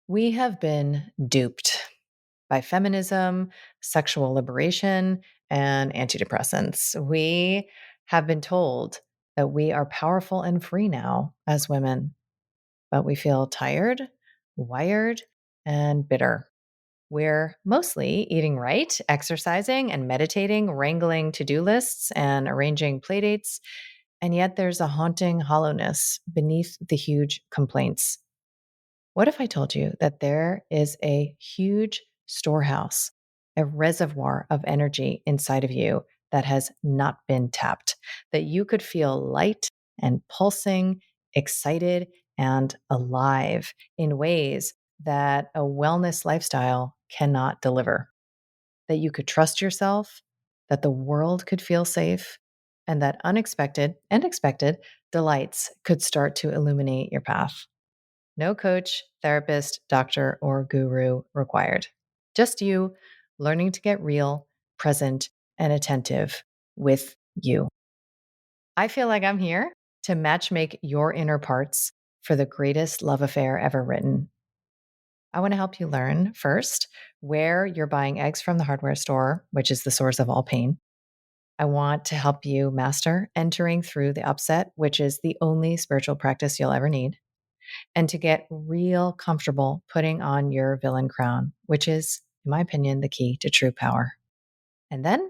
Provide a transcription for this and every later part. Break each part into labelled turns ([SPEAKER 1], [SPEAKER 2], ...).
[SPEAKER 1] We have been duped by feminism, sexual liberation, and antidepressants. We have been told that we are powerful and free now as women, but we feel tired, wired, and bitter. We're mostly eating right, exercising and meditating, wrangling to do lists, and arranging playdates. And yet there's a haunting hollowness beneath the huge complaints. What if I told you that there is a huge storehouse, a reservoir of energy inside of you that has not been tapped, that you could feel light and pulsing, excited and alive in ways that a wellness lifestyle cannot deliver, that you could trust yourself, that the world could feel safe, and that unexpected and expected delights could start to illuminate your path. No coach, therapist, doctor, or guru required. Just you learning to get real, present, and attentive with you. I feel like I'm here to matchmake your inner parts for the greatest love affair ever written. I want to help you learn first where you're buying eggs from the hardware store, which is the source of all pain. I want to help you master entering through the upset, which is the only spiritual practice you'll ever need, and to get real comfortable putting on your villain crown, which is, in my opinion, the key to true power. And then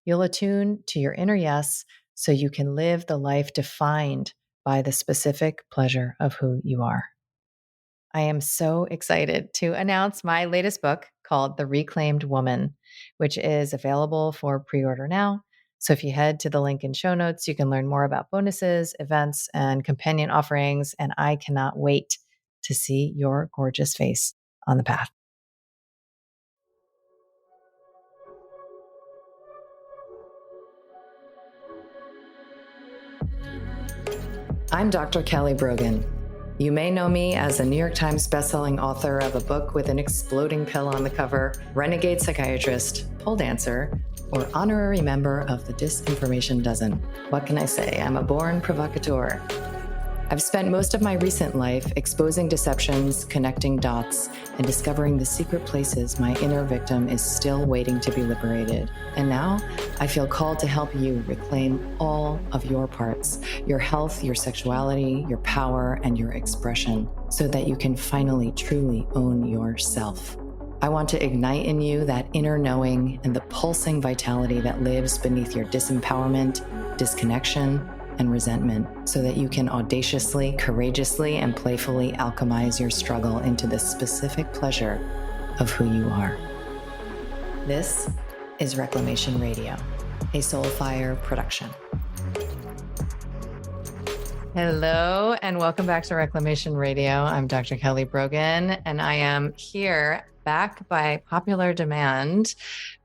[SPEAKER 1] you'll attune to your inner yes so you can live the life defined by the specific pleasure of who you are. I am so excited to announce my latest book called The Reclaimed Woman, which is available for pre-order now. So if you head to the link in show notes, you can learn more about bonuses, events, and companion offerings. And I cannot wait to see your gorgeous face on the path. I'm Dr. Kelly Brogan. You may know me as a New York Times bestselling author of a book with an exploding pill on the cover, renegade psychiatrist, pole dancer, or honorary member of the Disinformation Dozen. What can I say? I'm a born provocateur. I've spent most of my recent life exposing deceptions, connecting dots, and discovering the secret places my inner victim is still waiting to be liberated. And now I feel called to help you reclaim all of your parts, your health, your sexuality, your power, and your expression, so that you can finally truly own yourself. I want to ignite in you that inner knowing and the pulsing vitality that lives beneath your disempowerment, disconnection, and resentment, so that you can audaciously, courageously, and playfully alchemize your struggle into the specific pleasure of who you are. This is Reclamation Radio, a Soulfire production. Hello, and welcome back to Reclamation Radio. I'm Dr. Kelly Brogan, and I am here back by popular demand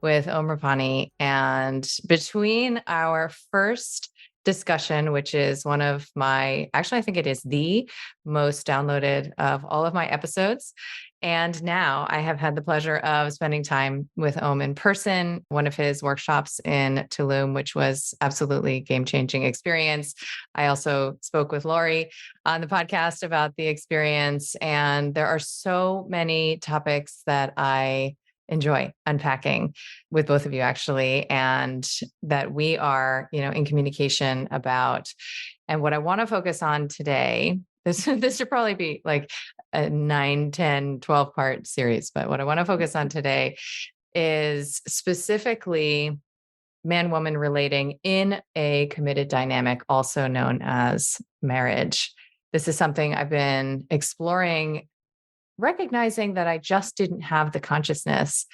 [SPEAKER 1] with Om Rupani. And between our first discussion, which is one of my, actually, I think it is the most downloaded of all of my episodes. And now I have had the pleasure of spending time with Om in person, one of his workshops in Tulum, which was absolutely game-changing experience. I also spoke with Lori on the podcast about the experience. And there are so many topics that I enjoy unpacking with both of you, actually, and that we are, in communication about. And what I want to focus on today, this should probably be like a 9, 10, 12 part series, but what I want to focus on today is specifically man-woman relating in a committed dynamic, also known as marriage. This is something I've been exploring, recognizing that I just didn't have the consciousness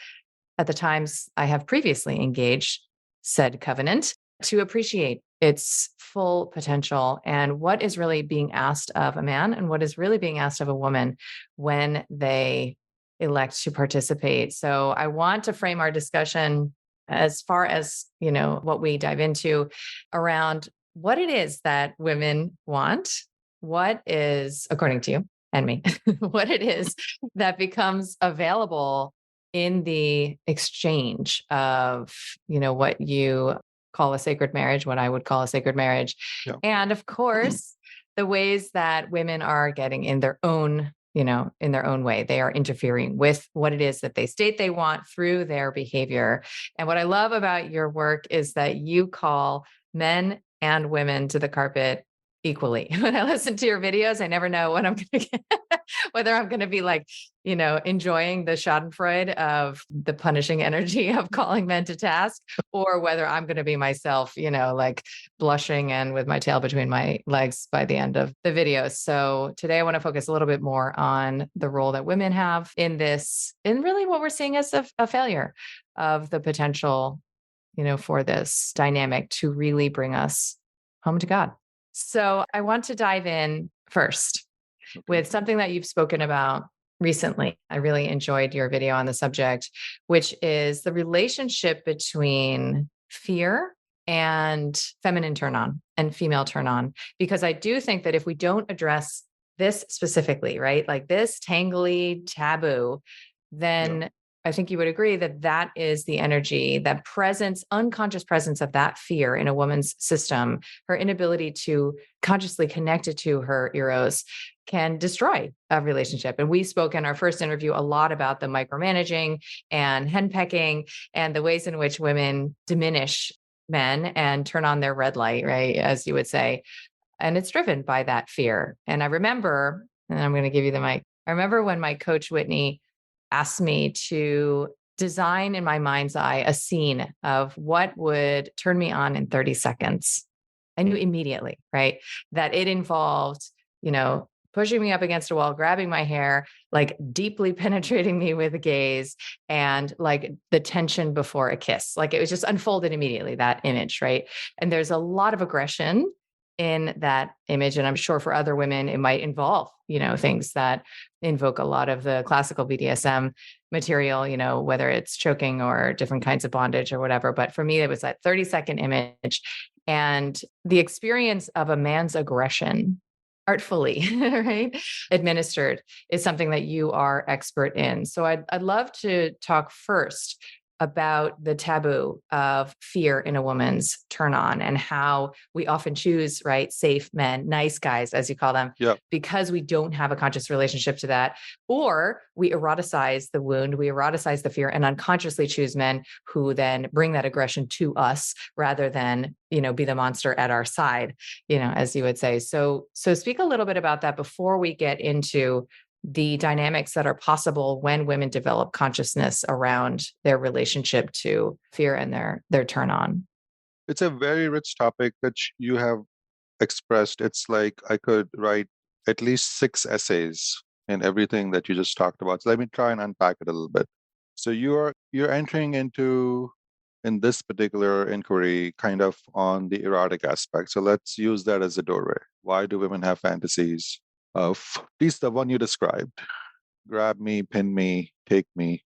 [SPEAKER 1] at the times I have previously engaged said covenant to appreciate its full potential and what is really being asked of a man and what is really being asked of a woman when they elect to participate. So I want to frame our discussion as far as, what we dive into around what it is that women want, what is, according to you, and me, what it is that becomes available in the exchange of, what you call a sacred marriage, what I would call a sacred marriage. Yeah. And of course, the ways that women are getting in their own in their own way. They are interfering with what it is that they state they want through their behavior. And what I love about your work is that you call men and women to the carpet equally. When I listen to your videos, I never know what I'm going to get, whether I'm going to be like, enjoying the schadenfreude of the punishing energy of calling men to task, or whether I'm going to be myself, like blushing and with my tail between my legs by the end of the video. So today I want to focus a little bit more on the role that women have in this, and really what we're seeing as a failure of the potential, for this dynamic to really bring us home to God. So I want to dive in first with something that you've spoken about recently. I really enjoyed your video on the subject, which is the relationship between fear and feminine turn on and female turn on. Because I do think that if we don't address this specifically, right, like this tangly taboo, then I think you would agree that that is the energy, that presence, unconscious presence of that fear in a woman's system, her inability to consciously connect it to her eros can destroy a relationship. And we spoke in our first interview a lot about the micromanaging and henpecking and the ways in which women diminish men and turn on their red light, right? As you would say. And it's driven by that fear. And I remember, and I'm going to give you the mic. I remember when my coach, Whitney, asked me to design in my mind's eye a scene of what would turn me on in 30 seconds. I knew immediately, right, that it involved, pushing me up against a wall, grabbing my hair, like deeply penetrating me with a gaze, and like the tension before a kiss. Like it was just unfolded immediately, that image, right? And there's a lot of aggression in that image. And I'm sure for other women, it might involve, things that invoke a lot of the classical BDSM material, whether it's choking or different kinds of bondage or whatever. But for me, it was that 30-second image. And the experience of a man's aggression artfully, right, administered is something that you are expert in. So I'd love to talk first about the taboo of fear in a woman's turn on and how we often choose, right, safe men, nice guys, as you call them, because we don't have a conscious relationship to that. Or we eroticize the wound, we eroticize the fear and unconsciously choose men who then bring that aggression to us rather than, be the monster at our side, as you would say. So speak a little bit about that before we get into the dynamics that are possible when women develop consciousness around their relationship to fear and their turn on.
[SPEAKER 2] It's a very rich topic that you have expressed. It's like I could write at least 6 essays in everything that you just talked about. So let me try and unpack it a little bit. So you're entering into in this particular inquiry kind of on the erotic aspect. So let's use that as a doorway. Why do women have fantasies of at least the one you described? Grab me, pin me, take me.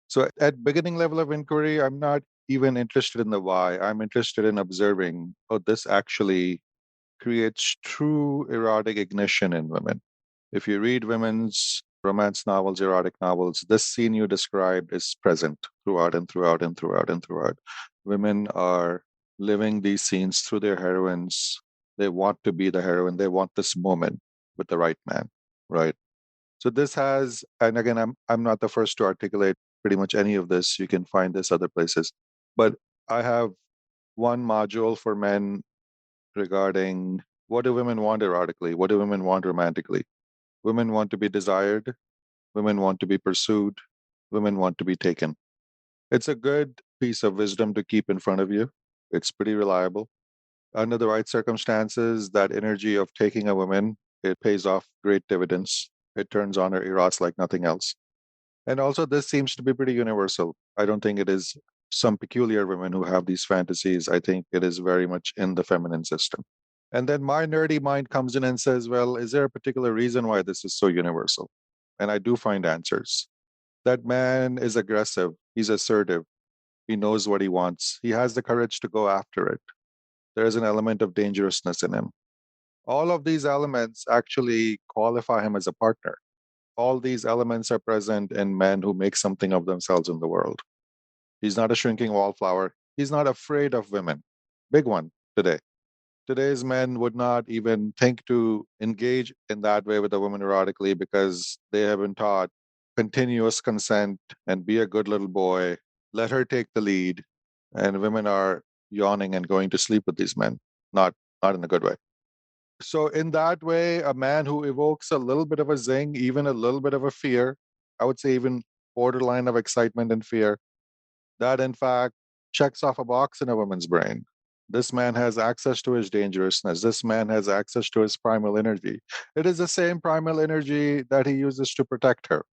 [SPEAKER 2] So at beginning level of inquiry, I'm not even interested in the why. I'm interested in observing, oh, this actually creates true erotic ignition in women. If you read women's romance novels, erotic novels, this scene you described is present throughout and throughout and throughout and throughout. Women are living these scenes through their heroines. They want to be the heroine. They want this moment with the right man, right? So this has, and again, I'm not the first to articulate pretty much any of this. You can find this other places, but I have one module for men regarding what do women want erotically, what do women want romantically. Women want to be desired, women want to be pursued, women want to be taken. It's a good piece of wisdom to keep in front of you. It's pretty reliable. Under the right circumstances, that energy of taking a woman, it pays off great dividends. It turns on her eros like nothing else. And also, this seems to be pretty universal. I don't think it is some peculiar women who have these fantasies. I think it is very much in the feminine system. And then my nerdy mind comes in and says, well, is there a particular reason why this is so universal? And I do find answers. That man is aggressive, he's assertive, he knows what he wants, he has the courage to go after it. There is an element of dangerousness in him. All of these elements actually qualify him as a partner. All these elements are present in men who make something of themselves in the world. He's not a shrinking wallflower. He's not afraid of women. Big one today. Today's men would not even think to engage in that way with a woman erotically because they have been taught continuous consent and be a good little boy, let her take the lead. And women are yawning and going to sleep with these men, not not in a good way. So in that way, a man who evokes a little bit of a zing, even a little bit of a fear, I would say even borderline of excitement and fear, that in fact checks off a box in a woman's brain. This man has access to his dangerousness. This man has access to his primal energy. It is the same primal energy that he uses to protect her.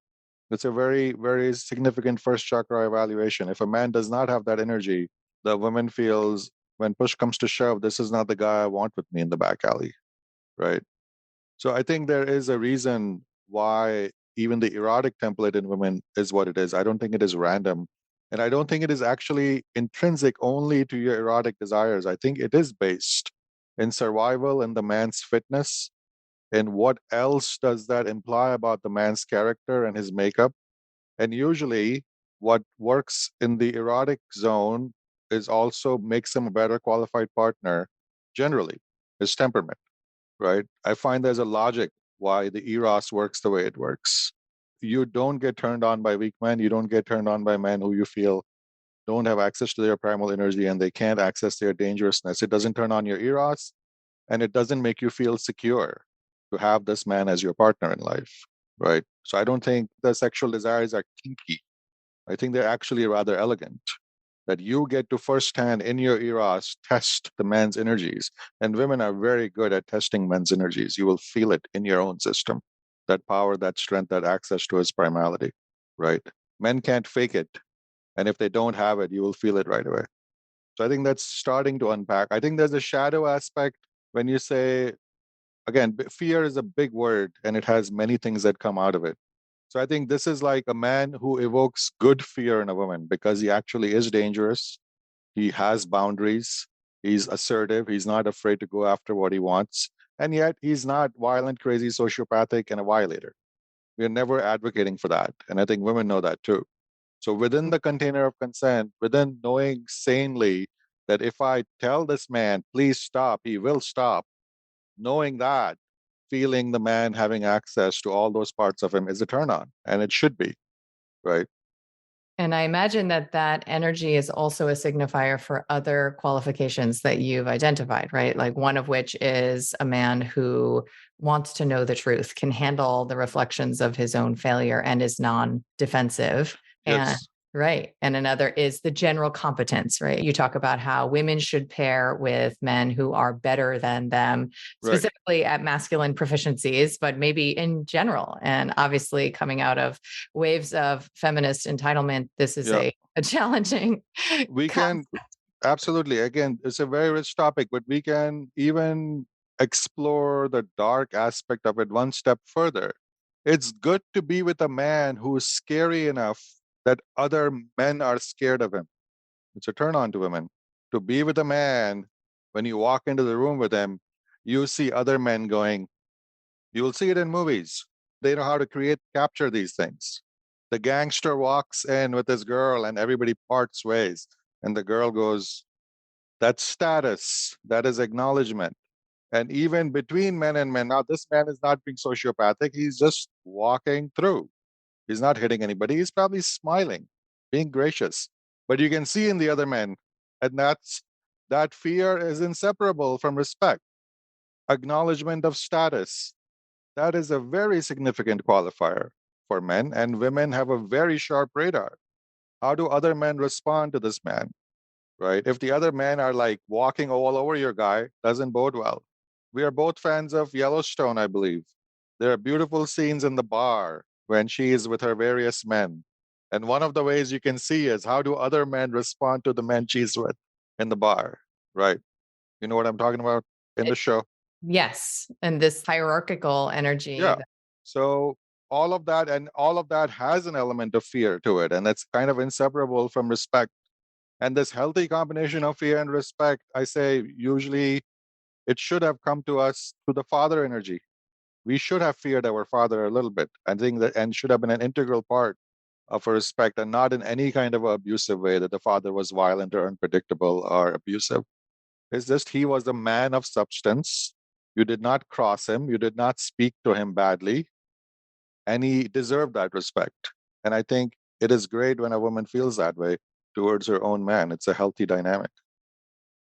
[SPEAKER 2] It's a very, very significant first chakra evaluation. If a man does not have that energy, the woman feels when push comes to shove, this is not the guy I want with me in the back alley, right? So I think there is a reason why even the erotic template in women is what it is. I don't think it is random. And I don't think it is actually intrinsic only to your erotic desires. I think it is based in survival and the man's fitness. And what else does that imply about the man's character and his makeup? And usually, what works in the erotic zone is also makes him a better qualified partner, generally, his temperament, right? I find there's a logic why the eros works the way it works. You don't get turned on by weak men. You don't get turned on by men who you feel don't have access to their primal energy and they can't access their dangerousness. It doesn't turn on your eros and it doesn't make you feel secure to have this man as your partner in life, right? So I don't think the sexual desires are kinky. I think they're actually rather elegant that you get to firsthand in your eros test the man's energies. And women are very good at testing men's energies. You will feel it in your own system, that power, that strength, that access to his primality, right? Men can't fake it. And if they don't have it, you will feel it right away. So I think that's starting to unpack. I think there's a shadow aspect when you say, again, fear is a big word and it has many things that come out of it. So I think this is like a man who evokes good fear in a woman because he actually is dangerous. He has boundaries. He's assertive. He's not afraid to go after what he wants. And yet he's not violent, crazy, sociopathic, and a violator. We're never advocating for that. And I think women know that too. So within the container of consent, within knowing sanely that if I tell this man, please stop, he will stop, knowing that, feeling the man having access to all those parts of him is a turn on. And it should be, right?
[SPEAKER 1] And I imagine that that energy is also a signifier for other qualifications that you've identified, right? Like one of which is a man who wants to know the truth, can handle the reflections of his own failure, and is non-defensive. And
[SPEAKER 2] Yes.
[SPEAKER 1] right. And another is the general competence, right? You talk about how women should pair with men who are better than them,
[SPEAKER 2] Right.
[SPEAKER 1] specifically at masculine proficiencies, but maybe in general. And obviously, coming out of waves of feminist entitlement, this is
[SPEAKER 2] Yeah.
[SPEAKER 1] a challenging
[SPEAKER 2] We can
[SPEAKER 1] concept.
[SPEAKER 2] absolutely. Again, it's a very rich topic, but we can even explore the dark aspect of it one step further. It's good to be with a man who's scary enough that other men are scared of him. It's a turn on to women. To be with a man, when you walk into the room with him, you see other men going, you will see it in movies. They know how to capture these things. The gangster walks in with his girl and everybody parts ways. And the girl goes, that's status. That is acknowledgement. And even between men and men, now this man is not being sociopathic. He's just walking through. He's not hitting anybody. He's probably smiling, being gracious. But you can see in the other men, and that fear is inseparable from respect, acknowledgement of status. That is a very significant qualifier for men, and women have a very sharp radar. How do other men respond to this man? Right? If the other men are like walking all over your guy, doesn't bode well. We are both fans of Yellowstone, I believe. There are beautiful scenes in the bar when she is with her various men. And one of the ways you can see is how do other men respond to the men she's with in the bar, right? You know what I'm talking about in the show?
[SPEAKER 1] Yes. And this hierarchical energy.
[SPEAKER 2] Yeah. So all of that has an element of fear to it. And that's kind of inseparable from respect. And this healthy combination of fear and respect, I say, usually it should have come to us through the father energy. We should have feared our father a little bit. I think that and should have been an integral part of a respect and not in any kind of abusive way that the father was violent or unpredictable or abusive. It's just he was a man of substance. You did not cross him, you did not speak to him badly, and he deserved that respect. And I think it is great when a woman feels that way towards her own man. It's a healthy dynamic.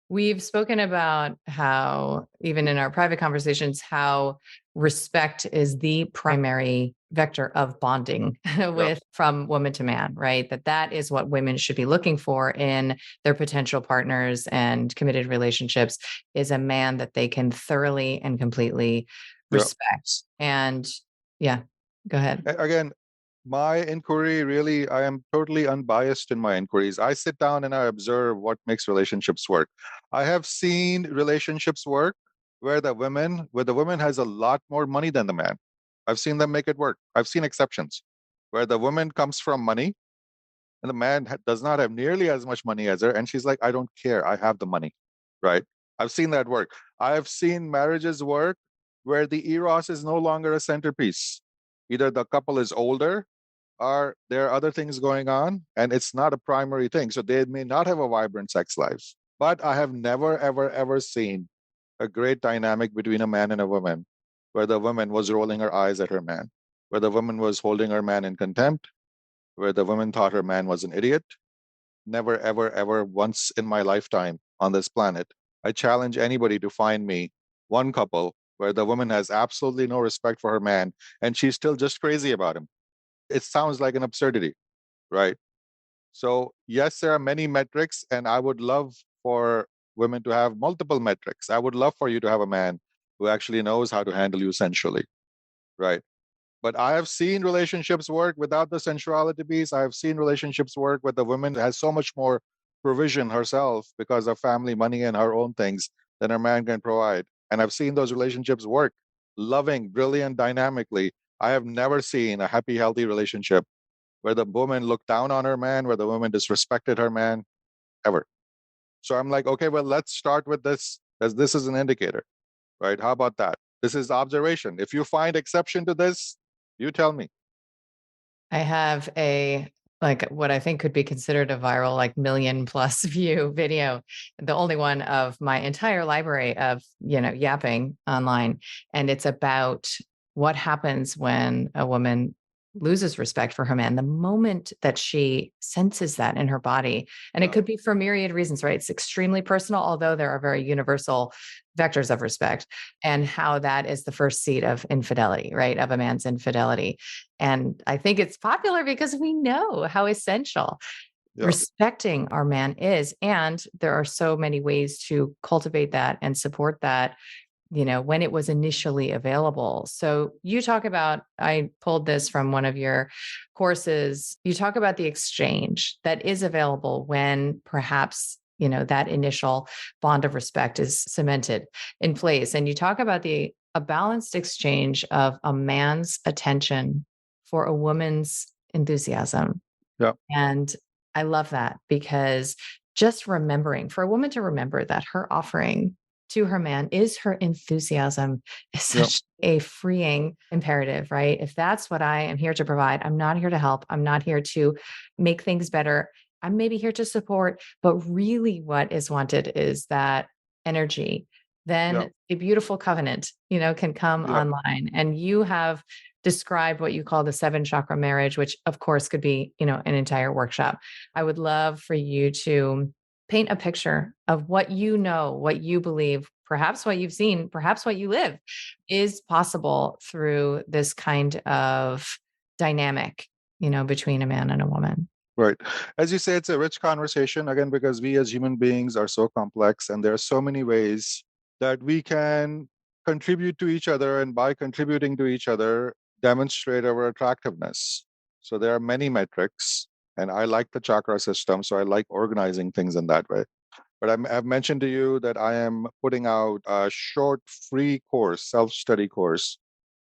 [SPEAKER 1] We've spoken about how, even in our private conversations, how respect is the primary vector of bonding
[SPEAKER 2] Yeah,
[SPEAKER 1] with from woman to man, right? That is what women should be looking for in their potential partners and committed relationships is a man that they can thoroughly and completely
[SPEAKER 2] yeah.
[SPEAKER 1] respect. And yeah, go ahead.
[SPEAKER 2] Again, my inquiry really, I am totally unbiased in my inquiries. I sit down and I observe what makes relationships work. I have seen relationships work where the woman has a lot more money than the man. I've seen them make it work. I've seen exceptions where the woman comes from money and the man does not have nearly as much money as her, and she's like, I don't care, I have the money, right? I've seen that work. I have seen marriages work where the eros is no longer a centerpiece. Either the couple is older or there are other things going on and it's not a primary thing, so they may not have a vibrant sex life. But I have never ever ever seen a great dynamic between a man and a woman where the woman was rolling her eyes at her man, where the woman was holding her man in contempt, where the woman thought her man was an idiot. Never, ever, ever once in my lifetime on this planet. I challenge anybody to find me one couple where the woman has absolutely no respect for her man and she's still just crazy about him. It sounds like an absurdity, right? So, yes, there are many metrics, and I would love for women to have multiple metrics. I would love for you to have a man who actually knows how to handle you sensually, right? But I have seen relationships work without the sensuality piece. I have seen relationships work where the woman has so much more provision herself because of family, money, and her own things than her man can provide. And I've seen those relationships work, loving, brilliant, dynamically. I have never seen a happy, healthy relationship where the woman looked down on her man, where the woman disrespected her man, ever. So I'm like, okay, well, let's start with this, as this is an indicator, right? How about that? This is observation. If you find exception to this, you tell me.
[SPEAKER 1] I have a like what I think could be considered a viral, like million plus view video, the only one of my entire library of, yapping online. And it's about what happens when a woman loses respect for her man the moment that she senses that in her body. And it
[SPEAKER 2] Yeah,
[SPEAKER 1] could be for myriad reasons, right? It's extremely personal, although there are very universal vectors of respect, and how that is the first seed of infidelity, right? Of a man's infidelity. And I think it's popular because we know how essential
[SPEAKER 2] yeah,
[SPEAKER 1] respecting our man is. And there are so many ways to cultivate that and support that, when it was initially available. So you talk about, I pulled this from one of your courses. You talk about the exchange that is available when perhaps, that initial bond of respect is cemented in place. And you talk about a balanced exchange of a man's attention for a woman's enthusiasm.
[SPEAKER 2] yeah,
[SPEAKER 1] And I love that because just remembering for a woman to remember that her offering to her man is her enthusiasm is
[SPEAKER 2] yeah,
[SPEAKER 1] such a freeing imperative, right? If that's what I am here to provide, I'm not here to help. I'm not here to make things better. I'm maybe here to support, but really what is wanted is that energy.
[SPEAKER 2] yeah,
[SPEAKER 1] Then a beautiful covenant, can come
[SPEAKER 2] yeah.
[SPEAKER 1] online. And you have described what you call the seven chakra marriage, which of course could be, an entire workshop. I would love for you to paint a picture of what you know, what you believe, perhaps what you've seen, perhaps what you live is possible through this kind of dynamic, between a man and a woman.
[SPEAKER 2] Right. As you say, it's a rich conversation, again, because we as human beings are so complex and there are so many ways that we can contribute to each other, and by contributing to each other, demonstrate our attractiveness. So there are many metrics, and I like the chakra system, so I like organizing things in that way. But I've mentioned to you that I am putting out a short free course, self-study course,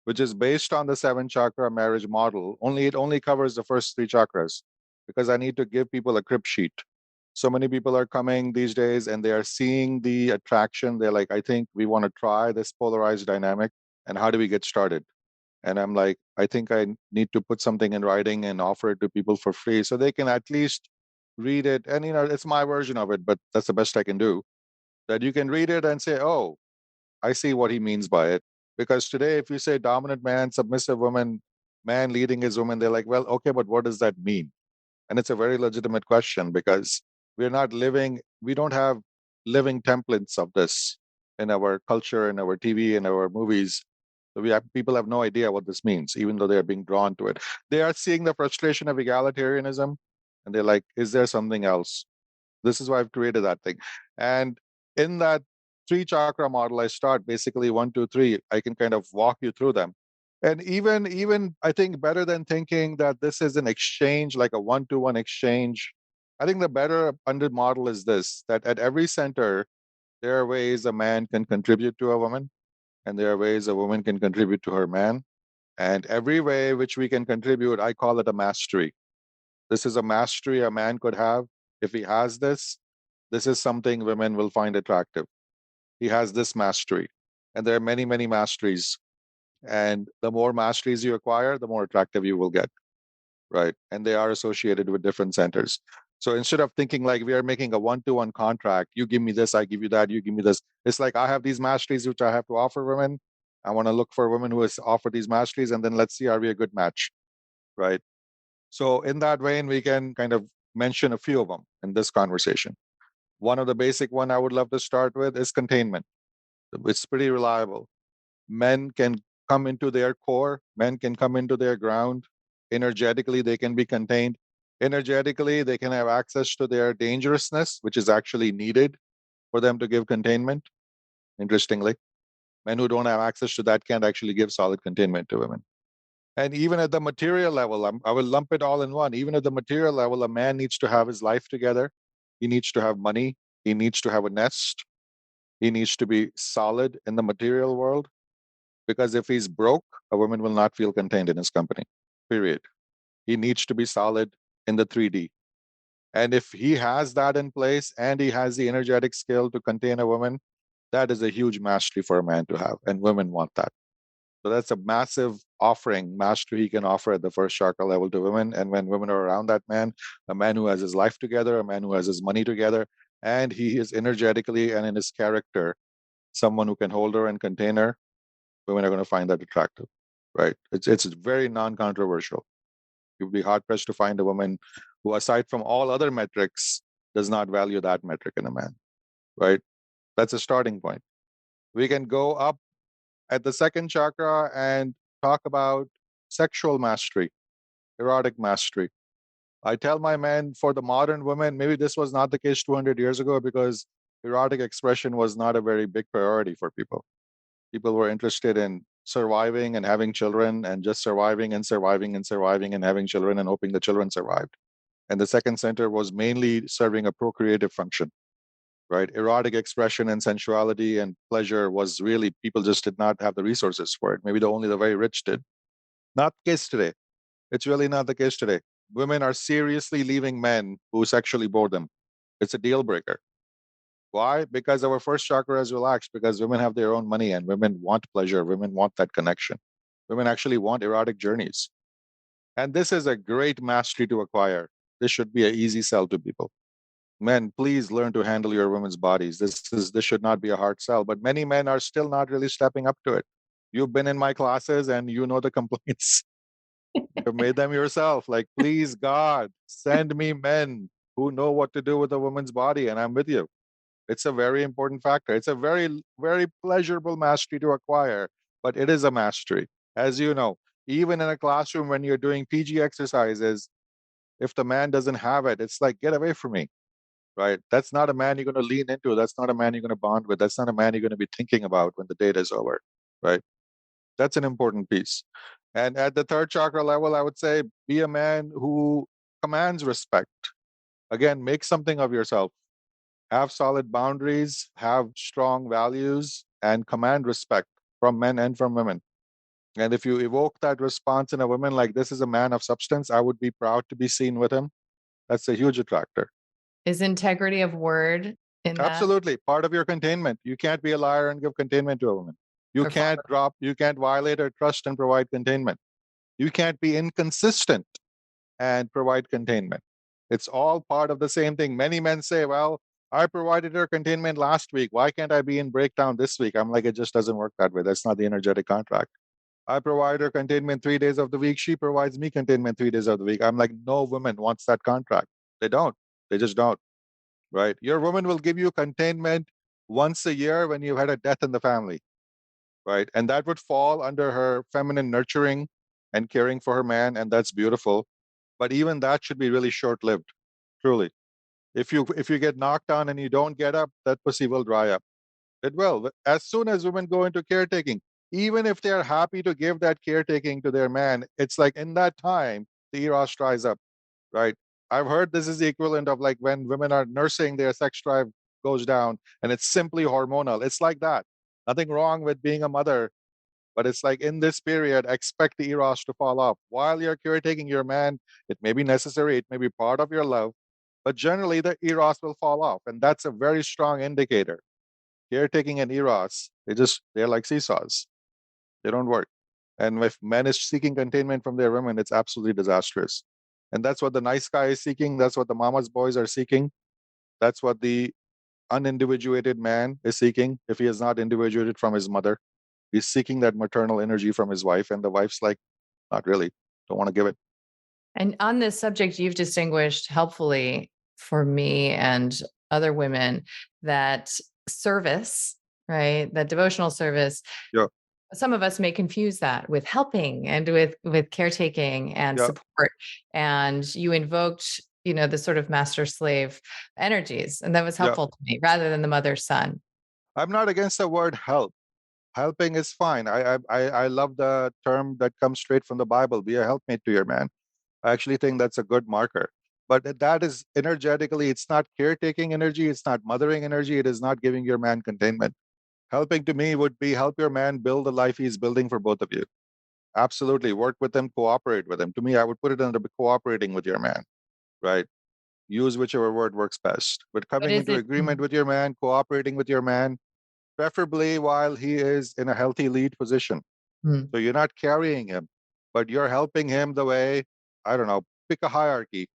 [SPEAKER 2] which is based on the seven chakra marriage model. Only it only covers the first three chakras because I need to give people a crib sheet. So many people are coming these days and they are seeing the attraction. They're like, I think we want to try this polarized dynamic. And how do we get started? And I'm like, I think I need to put something in writing and offer it to people for free so they can at least read it. And, it's my version of it, but that's the best I can do. that you can read it and say, oh, I see what he means by it. Because today, if you say dominant man, submissive woman, man leading his woman, they're like, well, okay, but what does that mean? And it's a very legitimate question because we're not living, we don't have living templates of this in our culture, in our TV, in our movies. So people have no idea what this means, even though they're being drawn to it. They are seeing the frustration of egalitarianism and they're like, is there something else? This is why I've created that thing. And in that three chakra model, I start basically one, two, three. I can kind of walk you through them. And even I think better than thinking that this is an exchange, like a one-to-one exchange. I think the better under model is this: that at every center, there are ways a man can contribute to a woman, and there are ways a woman can contribute to her man. And every way which we can contribute, I call it a mastery. This is a mastery a man could have. If he has this, this is something women will find attractive. He has this mastery. And there are many, many masteries. And the more masteries you acquire, the more attractive you will get. Right. And they are associated with different centers. So instead of thinking like we are making a one-to-one contract, you give me this, I give you that, you give me this. It's like I have these masteries which I have to offer women. I want to look for women who has offered these masteries, and then let's see, are we a good match? Right. So in that vein, we can kind of mention a few of them in this conversation. One of the basic one I would love to start with is containment. It's pretty reliable. Men can come into their core, men can come into their ground. Energetically, they can be contained. Energetically, they can have access to their dangerousness, which is actually needed for them to give containment. Interestingly, men who don't have access to that can't actually give solid containment to women. And even at the material level, I will lump it all in one. Even at the material level, a man needs to have his life together. He needs to have money. He needs to have a nest. He needs to be solid in the material world, because if he's broke, a woman will not feel contained in his company, period. He needs to be solid in the 3D. And if he has that in place and he has the energetic skill to contain a woman, that is a huge mastery for a man to have. And women want that. So that's a massive offering, mastery he can offer at the first chakra level to women. And when women are around that man, a man who has his life together, a man who has his money together, and he is energetically and in his character someone who can hold her and contain her, women are going to find that attractive, right? It's very non-controversial. You'd be hard pressed to find a woman who, aside from all other metrics, does not value that metric in a man, right? That's a starting point. We can go up at the second chakra and talk about sexual mastery, erotic mastery. I tell my men, for the modern women, maybe this was not the case 200 years ago because erotic expression was not a very big priority for people. People were interested in surviving and having children and just surviving and surviving and surviving and having children and hoping the children survived. And the second center was mainly serving a procreative function, right? Erotic expression and sensuality and pleasure was really, people just did not have the resources for it. Maybe only the very rich did. Not the case today. It's really not the case today. Women are seriously leaving men who sexually bore them. It's a deal breaker. Why? Because our first chakra is relaxed, because women have their own money and women want pleasure. Women want that connection. Women actually want erotic journeys. And this is a great mastery to acquire. This should be an easy sell to people. Men, please learn to handle your women's bodies. This should not be a hard sell, but many men are still not really stepping up to it. You've been in my classes and you know the complaints. You've made them yourself. Like, please, God, send me men who know what to do with a woman's body, and I'm with you. It's a very important factor. It's a very, very pleasurable mastery to acquire, but it is a mastery. As you know, even in a classroom when you're doing PG exercises, if the man doesn't have it, it's like, get away from me, right? That's not a man you're going to lean into. That's not a man you're going to bond with. That's not a man you're going to be thinking about when the date is over, right? That's an important piece. And at the third chakra level, I would say be a man who commands respect. Again, make something of yourself. Have solid boundaries, have strong values, and command respect from men and from women. And if you evoke that response in a woman, like this is a man of substance, I would be proud to be seen with him. That's a huge attractor.
[SPEAKER 1] Is integrity of word in that
[SPEAKER 2] Absolutely. Part of your containment. You can't be a liar and give containment to a woman.
[SPEAKER 1] or follow?
[SPEAKER 2] You can't violate her trust and provide containment. You can't be inconsistent and provide containment. It's all part of the same thing. Many men say, well, I provided her containment last week. Why can't I be in breakdown this week? I'm like, it just doesn't work that way. That's not the energetic contract. I provide her containment 3 days of the week. She provides me containment 3 days of the week. I'm like, no woman wants that contract. They don't. They just don't. Right? Your woman will give you containment once a year when you've had a death in the family. Right? And that would fall under her feminine nurturing and caring for her man. And that's beautiful. But even that should be really short lived, truly. If you get knocked down and you don't get up, that pussy will dry up. It will. As soon as women go into caretaking, even if they're happy to give that caretaking to their man, it's like in that time, the eros dries up, right? I've heard this is the equivalent of like when women are nursing, their sex drive goes down and it's simply hormonal. It's like that. Nothing wrong with being a mother, but it's like in this period, expect the eros to fall off. While you're caretaking your man, it may be necessary, it may be part of your love, but generally the eros will fall off. And that's a very strong indicator. Caretaking and eros, they're like seesaws. They don't work. And if men is seeking containment from their women, it's absolutely disastrous. And that's what the nice guy is seeking. That's what the mama's boys are seeking. That's what the unindividuated man is seeking if he is not individuated from his mother. He's seeking that maternal energy from his wife, and the wife's like, not really, don't want to give it.
[SPEAKER 1] And on this subject, you've distinguished helpfully for me and other women that service, right? That devotional service,
[SPEAKER 2] Yeah,
[SPEAKER 1] some of us may confuse that with helping and with caretaking and
[SPEAKER 2] yeah,
[SPEAKER 1] support. And you invoked, the sort of master slave energies. And that was
[SPEAKER 2] yeah.
[SPEAKER 1] helpful to me rather than the mother son.
[SPEAKER 2] I'm not against the word help. Helping is fine. I love the term that comes straight from the Bible. Be a helpmate to your man. I actually think that's a good marker. But that is energetically, it's not caretaking energy, it's not mothering energy, it is not giving your man containment. Helping to me would be help your man build the life he's building for both of you. Absolutely. Work with him, cooperate with him. To me, I would put it under cooperating with your man, right? Use whichever word works best. But
[SPEAKER 1] But
[SPEAKER 2] coming
[SPEAKER 1] is
[SPEAKER 2] into
[SPEAKER 1] it
[SPEAKER 2] agreement with your man, cooperating with your man, preferably while he is in a healthy lead position.
[SPEAKER 1] mm,
[SPEAKER 2] So you're not carrying him, but you're helping him the way, I don't know, pick a hierarchy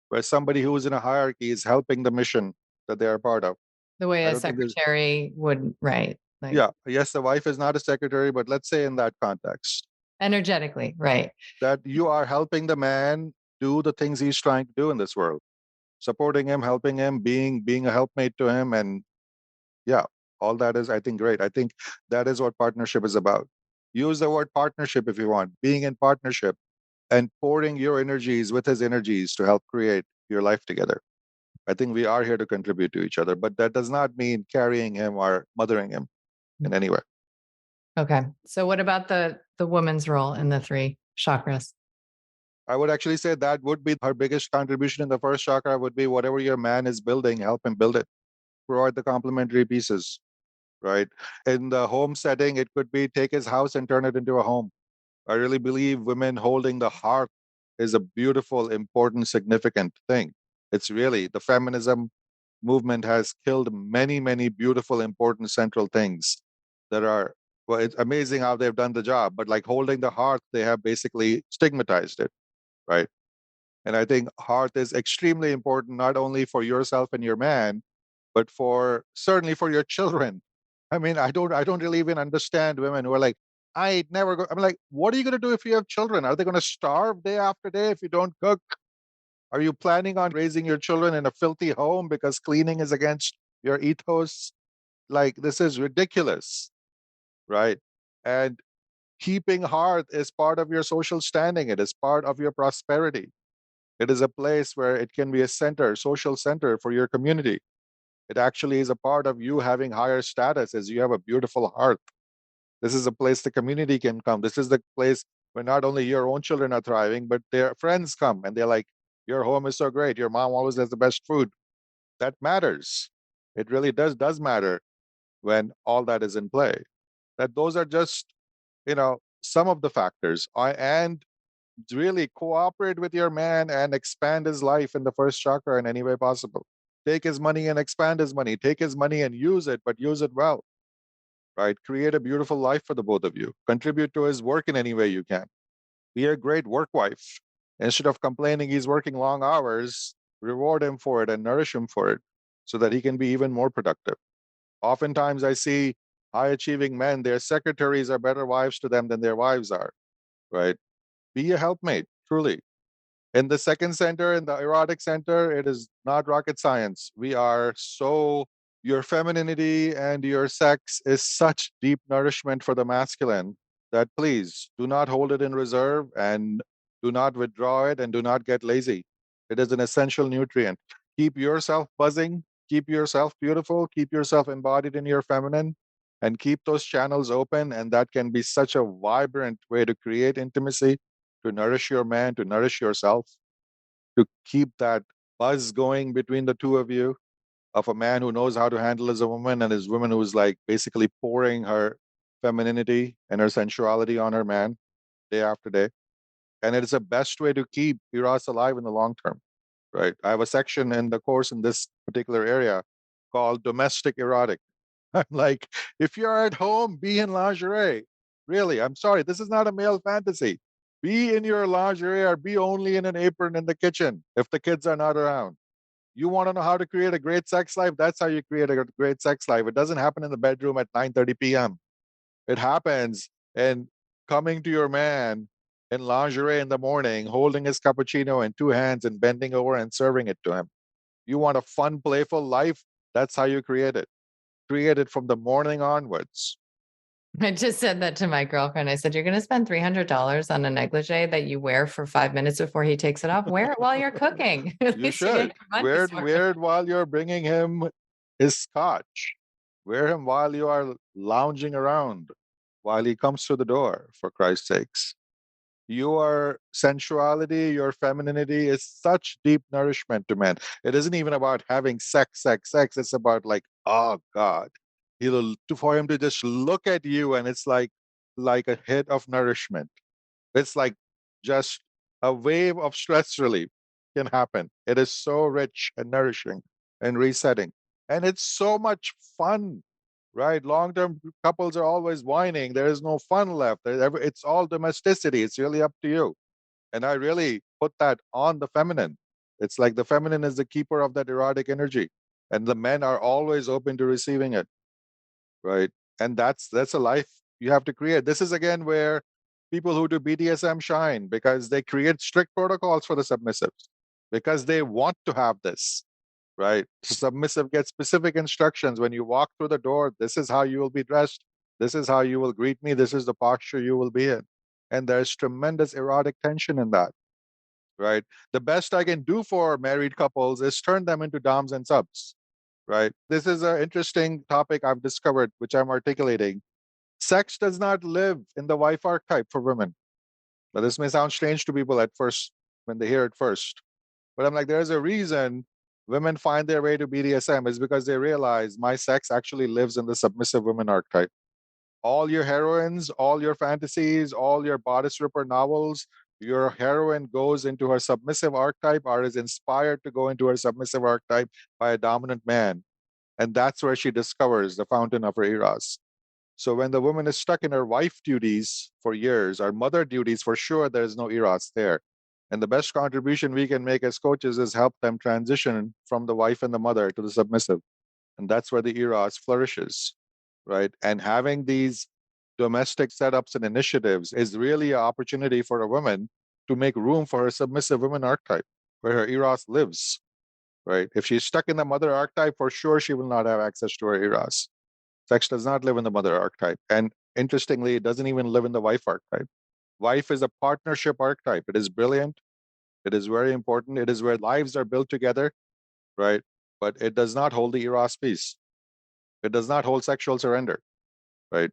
[SPEAKER 2] where somebody who's in a hierarchy is helping the mission that they are part of.
[SPEAKER 1] the way
[SPEAKER 2] I
[SPEAKER 1] a
[SPEAKER 2] don't think there's,
[SPEAKER 1] secretary would, right? Like
[SPEAKER 2] yeah, yes, the wife is not a secretary, but let's say in that context,
[SPEAKER 1] energetically, right?
[SPEAKER 2] that you are helping the man do the things he's trying to do in this world, supporting him, helping him, being a helpmate to him, and yeah, all that is, I think, great. I think that is what partnership is about. Use the word partnership if you want, being in partnership and pouring your energies with his energies to help create your life together. I think we are here to contribute to each other, but that does not mean carrying him or mothering him in any way.
[SPEAKER 1] Okay. So what about the woman's role in the three chakras?
[SPEAKER 2] I would actually say that would be her biggest contribution in the first chakra would be whatever your man is building, help him build it. Provide the complementary pieces, right? In the home setting, it could be take his house and turn it into a home. I really believe women holding the hearth is a beautiful, important, significant thing. It's really the feminism movement has killed many, many beautiful, important central things that are, well, it's amazing how they've done the job, but like holding the hearth, they have basically stigmatized it, right? And I think hearth is extremely important, not only for yourself and your man, but for certainly for your children. I mean, I don't really even understand women who are like, I never go. I'm like, what are you going to do if you have children? Are they going to starve day after day if you don't cook? Are you planning on raising your children in a filthy home because cleaning is against your ethos? Like, this is ridiculous, right? And keeping hearth is part of your social standing. It is part of your prosperity. It is a place where it can be a center, social center for your community. It actually is a part of you having higher status as you have a beautiful hearth. This is a place the community can come. This is the place where not only your own children are thriving, but their friends come and they're like, your home is so great. Your mom always has the best food. That matters. It really does matter when all that is in play. That those are just, some of the factors. And really cooperate with your man and expand his life in the first chakra in any way possible. Take his money and expand his money. Take his money and use it, but use it well, right? Create a beautiful life for the both of you. Contribute to his work in any way you can. Be a great work wife. Instead of complaining he's working long hours, reward him for it and nourish him for it. so that he can be even more productive. Oftentimes, I see high achieving men, their secretaries are better wives to them than their wives are, right? Be a helpmate, truly. In the second center, in the erotic center, it is not rocket science. We are so, your femininity and your sex is such deep nourishment for the masculine that please do not hold it in reserve and do not withdraw it and do not get lazy. It is an essential nutrient. Keep yourself buzzing, keep yourself beautiful, keep yourself embodied in your feminine, and keep those channels open. And that can be such a vibrant way to create intimacy, to nourish your man, to nourish yourself, to keep that buzz going between the two of you, of a man who knows how to handle as a woman and his woman who's like basically pouring her femininity and her sensuality on her man day after day. And it is the best way to keep Eros alive in the long term, right? I have a section in the course in this particular area called domestic erotic. I'm like, if you're at home, be in lingerie. Really, I'm sorry, this is not a male fantasy. Be in your lingerie or be only in an apron in the kitchen if the kids are not around. You want to know how to create a great sex life? That's how you create a great sex life. It doesn't happen in the bedroom at 9:30 p.m. It happens in coming to your man in lingerie in the morning, holding his cappuccino in two hands and bending over and serving it to him. You want a fun, playful life? That's how you create it. Create it from the morning onwards.
[SPEAKER 1] I just said that to my girlfriend. I said, "You're going to spend $300 on a negligee that you wear for 5 minutes before he takes it off. Wear it while you're cooking. At
[SPEAKER 2] You
[SPEAKER 1] least you get
[SPEAKER 2] should.
[SPEAKER 1] your
[SPEAKER 2] Wear
[SPEAKER 1] money's
[SPEAKER 2] it,
[SPEAKER 1] worth."
[SPEAKER 2] wear it while you're bringing him his scotch. Wear him while you are lounging around, while he comes through the door, for Christ's sakes. Your sensuality, your femininity is such deep nourishment to men. It isn't even about having sex, sex, sex. It's about like, oh God. For him to just look at you and it's like a hit of nourishment. It's like just a wave of stress relief can happen. It is so rich and nourishing and resetting. And it's so much fun, right? Long term couples are always whining. There is no fun left. It's all domesticity. It's really up to you. And I really put that on the feminine. It's like the feminine is the keeper of that erotic energy. And the men are always open to receiving it, right? And that's a life you have to create. This is again where people who do BDSM shine because they create strict protocols for the submissives because they want to have this, right? Submissive gets specific instructions when you walk through the door. This is how you will be dressed. This is how you will greet me. This is the posture you will be in. And there's tremendous erotic tension in that, right? The best I can do for married couples is turn them into doms and subs, right? This is an interesting topic I've discovered, which I'm articulating. Sex does not live in the wife archetype for women. Now, this may sound strange to people at first when they hear it first, but I'm like, there's a reason women find their way to BDSM is because they realize my sex actually lives in the submissive woman archetype. All your heroines, all your fantasies, all your bodice ripper novels, your heroine goes into her submissive archetype or is inspired to go into her submissive archetype by a dominant man. And that's where she discovers the fountain of her eros. So when the woman is stuck in her wife duties for years, or mother duties, for sure, there's no eros there. And the best contribution we can make as coaches is help them transition from the wife and the mother to the submissive. And that's where the eros flourishes, right? And having these domestic setups and initiatives is really an opportunity for a woman to make room for her submissive woman archetype, where her eros lives, right? If she's stuck in the mother archetype, for sure she will not have access to her eros. Sex does not live in the mother archetype. And interestingly, it doesn't even live in the wife archetype. Wife is a partnership archetype. It is brilliant. It is very important. It is where lives are built together, right? But it does not hold the eros piece. It does not hold sexual surrender, right?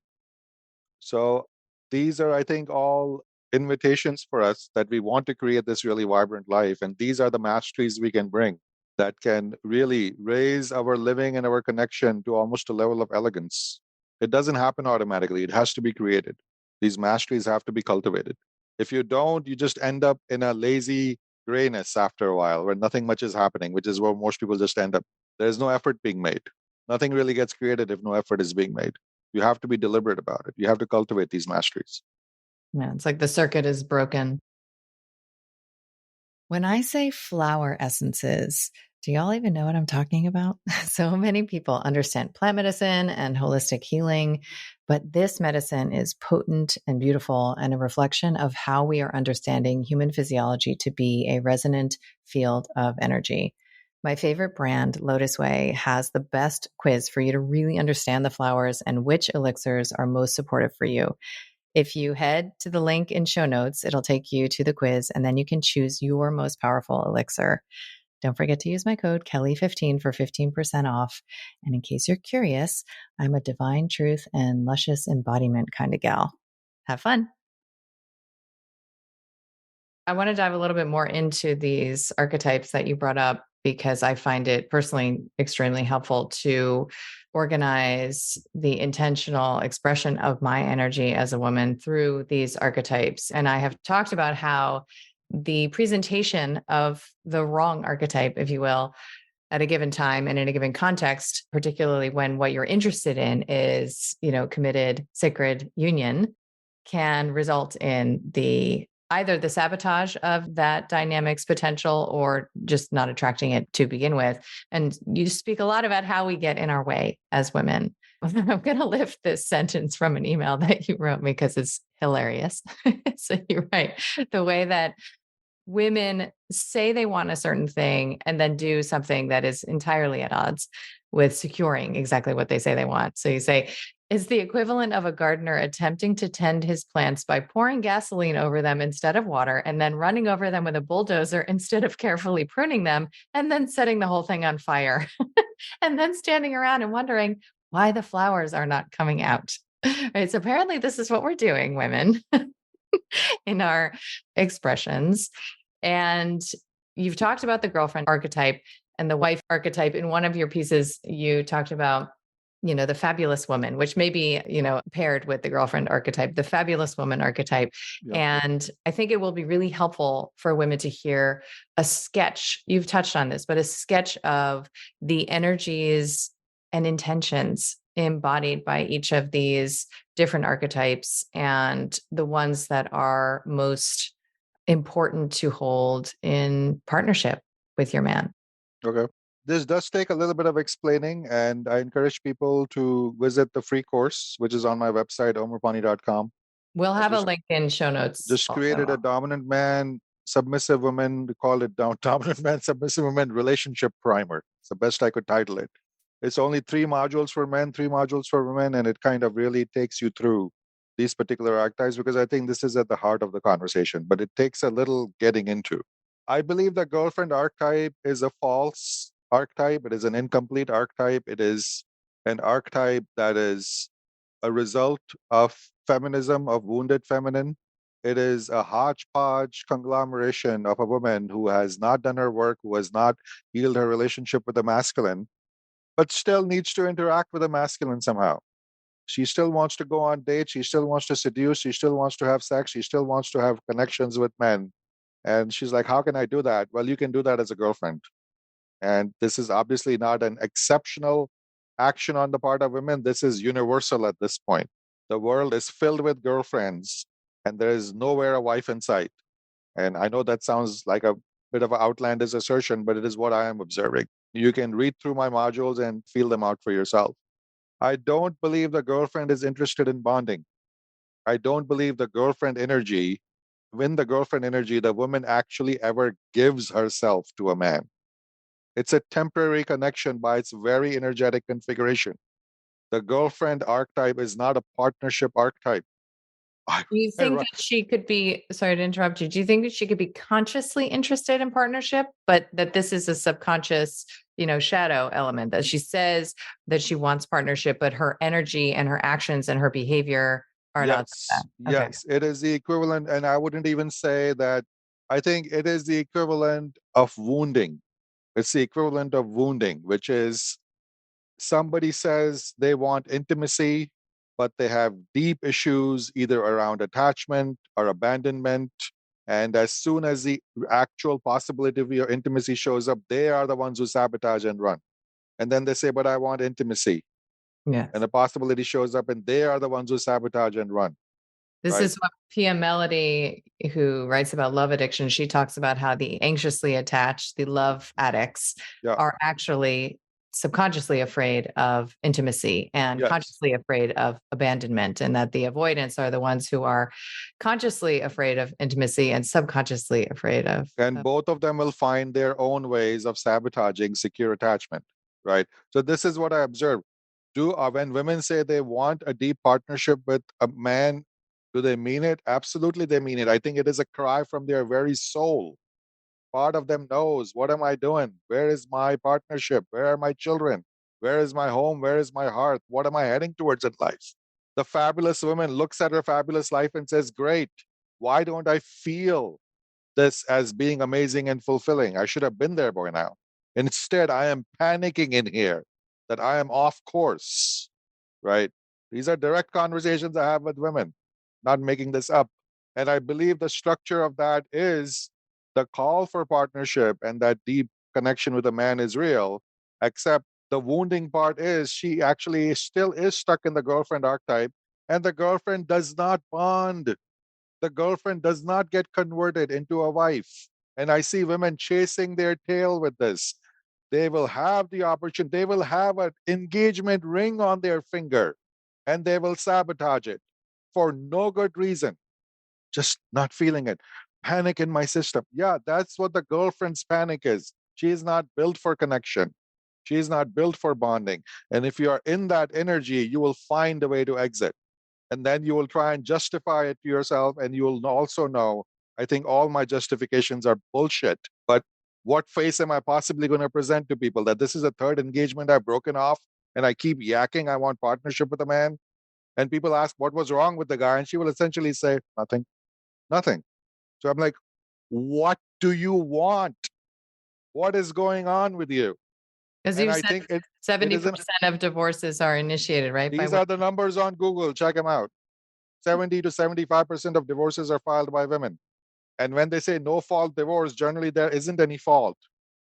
[SPEAKER 2] So these are, I think, all invitations for us that we want to create this really vibrant life. And these are the masteries we can bring that can really raise our living and our connection to almost a level of elegance. It doesn't happen automatically, it has to be created. These masteries have to be cultivated. If you don't, you just end up in a lazy grayness after a while where nothing much is happening, which is where most people just end up. There's no effort being made. Nothing really gets created if no effort is being made. You have to be deliberate about it. You have to cultivate these masteries.
[SPEAKER 1] Yeah, it's like the circuit is broken. When I say flower essences, Do y'all even know what I'm talking about? So many people understand plant medicine and holistic healing, but this medicine is potent and beautiful and a reflection of how we are understanding human physiology to be a resonant field of energy. My favorite brand, Lotus Way, has the best quiz for you to really understand the flowers and which elixirs are most supportive for you. If you head to the link in show notes, it'll take you to the quiz, and then you can choose your most powerful elixir. Don't forget to use my code Kelly15 for 15% off. And in case you're curious, I'm a divine truth and luscious embodiment kind of gal. Have fun. I want to dive a little bit more into these archetypes that you brought up because I find it personally extremely helpful to organize the intentional expression of my energy as a woman through these archetypes. And I have talked about how the presentation of the wrong archetype, if you will, at a given time and in a given context, particularly when what you're interested in is, committed sacred union, can result in the either the sabotage of that dynamic's potential or just not attracting it to begin with. And you speak a lot about how we get in our way as women. I'm going to lift this sentence from an email that you wrote me because it's hilarious. So you're right. The way that women say they want a certain thing and then do something that is entirely at odds with securing exactly what they say they want. So you say, it's the equivalent of a gardener attempting to tend his plants by pouring gasoline over them instead of water and then running over them with a bulldozer instead of carefully pruning them and then setting the whole thing on fire and then standing around and wondering why the flowers are not coming out. Right. So apparently this is what we're doing, women, in our expressions. And you've talked about the girlfriend archetype and the wife archetype. In one of your pieces, you talked about, the fabulous woman, which may be, paired with the girlfriend archetype, the fabulous woman archetype.
[SPEAKER 2] Yeah.
[SPEAKER 1] And I think it will be really helpful for women to hear a sketch. You've touched on this, but a sketch of the energies and intentions embodied by each of these different archetypes and the ones that are most important to hold in partnership with your man.
[SPEAKER 2] Okay. This does take a little bit of explaining, and I encourage people to visit the free course, which is on my website, omrupani.com.
[SPEAKER 1] We'll
[SPEAKER 2] I
[SPEAKER 1] have a
[SPEAKER 2] just
[SPEAKER 1] link in show notes
[SPEAKER 2] just created
[SPEAKER 1] also.
[SPEAKER 2] a dominant man, submissive woman. We call it dominant man, submissive woman relationship primer. It's the best I could title it. It's only 3 modules for men, 3 modules for women, and it kind of really takes you through these particular archetypes because I think this is at the heart of the conversation, but it takes a little getting into. I believe the girlfriend archetype is a false archetype. It is an incomplete archetype. It is an archetype that is a result of feminism, of wounded feminine. It is a hodgepodge conglomeration of a woman who has not done her work, who has not healed her relationship with the masculine, but still needs to interact with the masculine somehow. She still wants to go on dates. She still wants to seduce. She still wants to have sex. She still wants to have connections with men. And she's like, how can I do that? Well, you can do that as a girlfriend. And this is obviously not an exceptional action on the part of women. This is universal at this point. The world is filled with girlfriends, and there is nowhere a wife in sight. And I know that sounds like a bit of an outlandish assertion, but it is what I am observing. You can read through my modules and feel them out for yourself. I don't believe the girlfriend is interested in bonding. I don't believe the girlfriend energy, when the girlfriend energy, the woman actually ever gives herself to a man. It's a temporary connection by its very energetic configuration. The girlfriend archetype is not a partnership archetype. I,
[SPEAKER 1] Do you
[SPEAKER 2] I
[SPEAKER 1] think that she could be, sorry to interrupt you, do you think that she could be consciously interested in partnership, but that this is a subconscious, shadow element that she says that she wants partnership, but her energy and her actions and her behavior are not that?
[SPEAKER 2] Yes,
[SPEAKER 1] Okay.
[SPEAKER 2] yes, it is the equivalent, and I wouldn't even say that. I think it is the equivalent of wounding. It's the equivalent of wounding, which is somebody says they want intimacy, but they have deep issues either around attachment or abandonment. And as soon as the actual possibility of your intimacy shows up, they are the ones who sabotage and run. And then they say, but I want intimacy. And
[SPEAKER 1] Yes.
[SPEAKER 2] the possibility shows up, and they are the ones who sabotage and run.
[SPEAKER 1] This
[SPEAKER 2] right?
[SPEAKER 1] is what PM Melody, who writes about love addiction, she talks about how the anxiously attached, the love addicts,
[SPEAKER 2] Yeah.
[SPEAKER 1] are actually subconsciously afraid of intimacy and
[SPEAKER 2] Yes.
[SPEAKER 1] consciously afraid of abandonment, and that the avoidants are the ones who are consciously afraid of intimacy and subconsciously afraid
[SPEAKER 2] And
[SPEAKER 1] of
[SPEAKER 2] both of them will find their own ways of sabotaging secure attachment, right? So this is what I observe. When women say they want a deep partnership with a man, do they mean it? Absolutely, they mean it. I think it is a cry from their very soul. Part of them knows, what am I doing? Where is my partnership? Where are my children? Where is my home? Where is my heart? What am I heading towards in life? The fabulous woman looks at her fabulous life and says, great, why don't I feel this as being amazing and fulfilling? I should have been there by now. Instead, I am panicking in here that I am off course, right? These are direct conversations I have with women, not making this up. And I believe the structure of that is the call for partnership and that deep connection with a man is real, except the wounding part is she actually still is stuck in the girlfriend archetype, and the girlfriend does not bond. The girlfriend does not get converted into a wife. And I see women chasing their tail with this. They will have the opportunity, they will have an engagement ring on their finger, and they will sabotage it for no good reason, just not feeling it. Panic in my system. Yeah, that's what the girlfriend's panic is. She is not built for connection. She is not built for bonding. And if you are in that energy, you will find a way to exit, and then you will try and justify it to yourself, and you will also know, I think all my justifications are bullshit, but what face am I possibly going to present to people, that this is a third engagement I've broken off and I keep yakking I want partnership with a man? And people ask what was wrong with the guy, and she will essentially say nothing, nothing. So I'm like, what do you want? What is going on with you?
[SPEAKER 1] because
[SPEAKER 2] And
[SPEAKER 1] you
[SPEAKER 2] I
[SPEAKER 1] said
[SPEAKER 2] think it isn't.
[SPEAKER 1] 70% of divorces are initiated, right, by
[SPEAKER 2] These
[SPEAKER 1] women.
[SPEAKER 2] are the numbers on Google, check them out. 70 to 75% of divorces are filed by women. And when they say no fault divorce, generally there isn't any fault.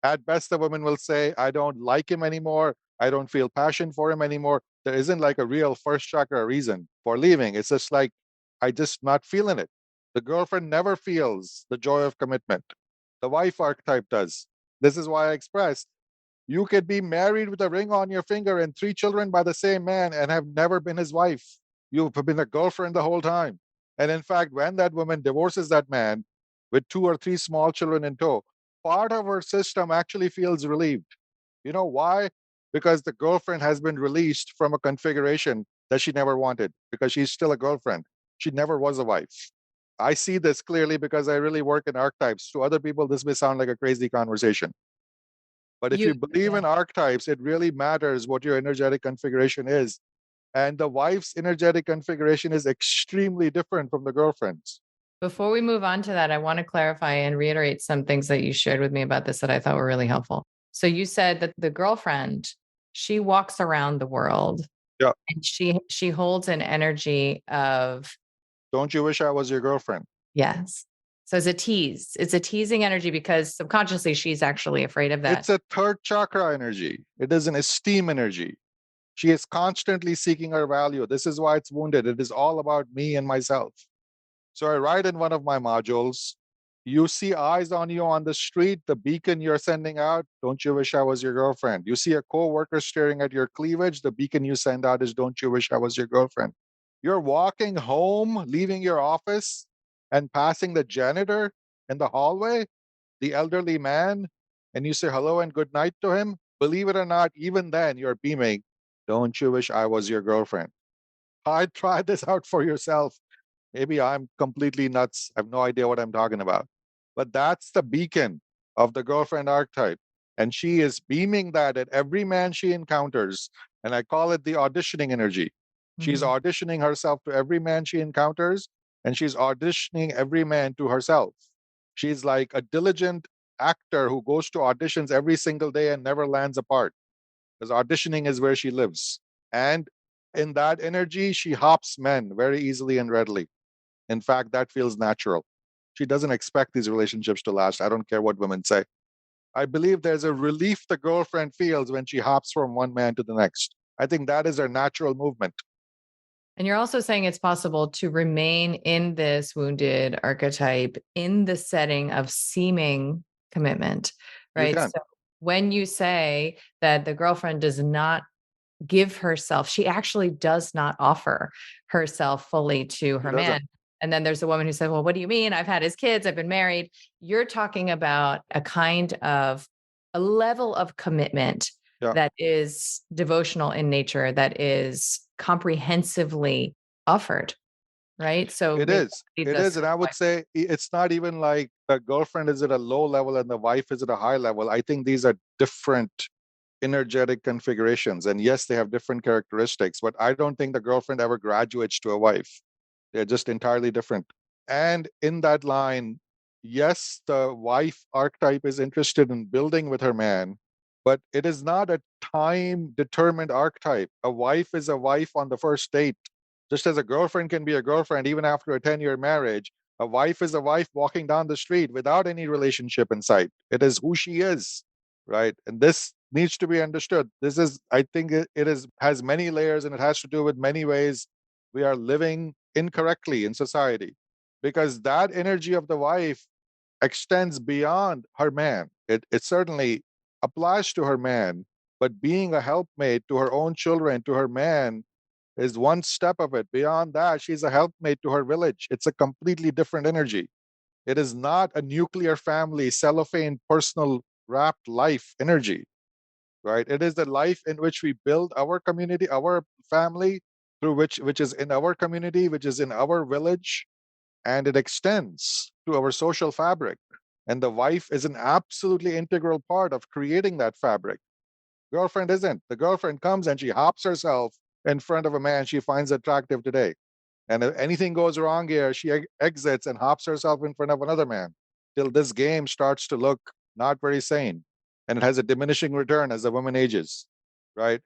[SPEAKER 2] At best, the woman will say, I don't like him anymore. I don't feel passion for him anymore. There isn't like a real first chakra reason for leaving. It's just like, I just not feeling it. The girlfriend never feels the joy of commitment. The wife archetype does. This is why I express, you could be married with a ring on your finger and 3 children by the same man and have never been his wife. You've been a girlfriend the whole time. And in fact, when that woman divorces that man with 2 or 3 small children in tow, part of her system actually feels relieved. You know why? Because the girlfriend has been released from a configuration that she never wanted, because she's still a girlfriend. She never was a wife. I see this clearly because I really work in archetypes. To other people, this may sound like a crazy conversation. But if
[SPEAKER 1] You,
[SPEAKER 2] you believe
[SPEAKER 1] yeah.
[SPEAKER 2] in archetypes, it really matters what your energetic configuration is. And the wife's energetic configuration is extremely different from the girlfriend's.
[SPEAKER 1] Before we move on to that, I want to clarify and reiterate some things that you shared with me about this that I thought were really helpful. So you said that the girlfriend, she walks around the world
[SPEAKER 2] Yeah.
[SPEAKER 1] and she holds an energy of
[SPEAKER 2] Don't you wish I was your girlfriend?
[SPEAKER 1] yes. So it's a tease. It's a teasing energy because subconsciously she's actually afraid of that.
[SPEAKER 2] It's a third chakra energy. It is an esteem energy. She is constantly seeking her value. This is why it's wounded. It is all about me and myself. So I write in one of my modules, you see eyes on you on the street, the beacon you're sending out, don't you wish I was your girlfriend? You see a coworker staring at your cleavage, the beacon you send out is, don't you wish I was your girlfriend? You're walking home, leaving your office, and passing the janitor in the hallway, the elderly man, and you say hello and good night to him. Believe it or not, even then you're beaming, don't you wish I was your girlfriend? I try this out for yourself. Maybe I'm completely nuts. I have no idea what I'm talking about. But that's the beacon of the girlfriend archetype. And she is beaming that at every man she encounters. And I call it the auditioning energy. She's
[SPEAKER 1] Mhm.
[SPEAKER 2] auditioning herself to every man she encounters, and she's auditioning every man to herself. She's like a diligent actor who goes to auditions every single day and never lands a part, because auditioning is where she lives. And in that energy, she hops men very easily and readily. In fact, that feels natural. She doesn't expect these relationships to last. I don't care what women say. I believe there's a relief the girlfriend feels when she hops from one man to the next. I think that is her natural movement.
[SPEAKER 1] And you're also saying it's possible to remain in this wounded archetype in the setting of seeming commitment,
[SPEAKER 2] You
[SPEAKER 1] right?
[SPEAKER 2] can.
[SPEAKER 1] So when you say that the girlfriend does not give herself, she actually does not offer herself fully to
[SPEAKER 2] She
[SPEAKER 1] her
[SPEAKER 2] doesn't.
[SPEAKER 1] man. And then there's a woman who said, well, what do you mean? I've had his kids, I've been married. You're talking about a kind of a level of commitment
[SPEAKER 2] Yeah.
[SPEAKER 1] that is devotional in nature, that is comprehensively offered, right? So
[SPEAKER 2] It
[SPEAKER 1] maybe
[SPEAKER 2] is.
[SPEAKER 1] that leads
[SPEAKER 2] It
[SPEAKER 1] us
[SPEAKER 2] is.
[SPEAKER 1] to
[SPEAKER 2] And I
[SPEAKER 1] the
[SPEAKER 2] would
[SPEAKER 1] point.
[SPEAKER 2] say it's not even like the girlfriend is at a low level and the wife is at a high level. I think these are different energetic configurations. And yes, they have different characteristics, but I don't think the girlfriend ever graduates to a wife. They're just entirely different. And in that line, yes, the wife archetype is interested in building with her man, but it is not a time determined archetype. A wife is a wife on the first date. Just as a girlfriend can be a girlfriend even after a 10-year marriage, a wife is a wife walking down the street without any relationship in sight. It is who she is, right? And this needs to be understood. This is, I think, it is has many layers and it has to do with many ways we are living incorrectly in society, because that energy of the wife extends beyond her man. It certainly applies to her man, but being a helpmate to her own children, to her man, is one step of it. Beyond that, she's a helpmate to her village. It's a completely different energy. It is not a nuclear family, cellophane, personal wrapped life energy, right? It is the life in which we build our community, our family, through which is in our community, which is in our village, and it extends to our social fabric. And the wife is an absolutely integral part of creating that fabric. Girlfriend isn't. The girlfriend comes and she hops herself in front of a man she finds attractive today. And if anything goes wrong here, she exits and hops herself in front of another man till this game starts to look not very sane. And it has a diminishing return as the woman ages, right?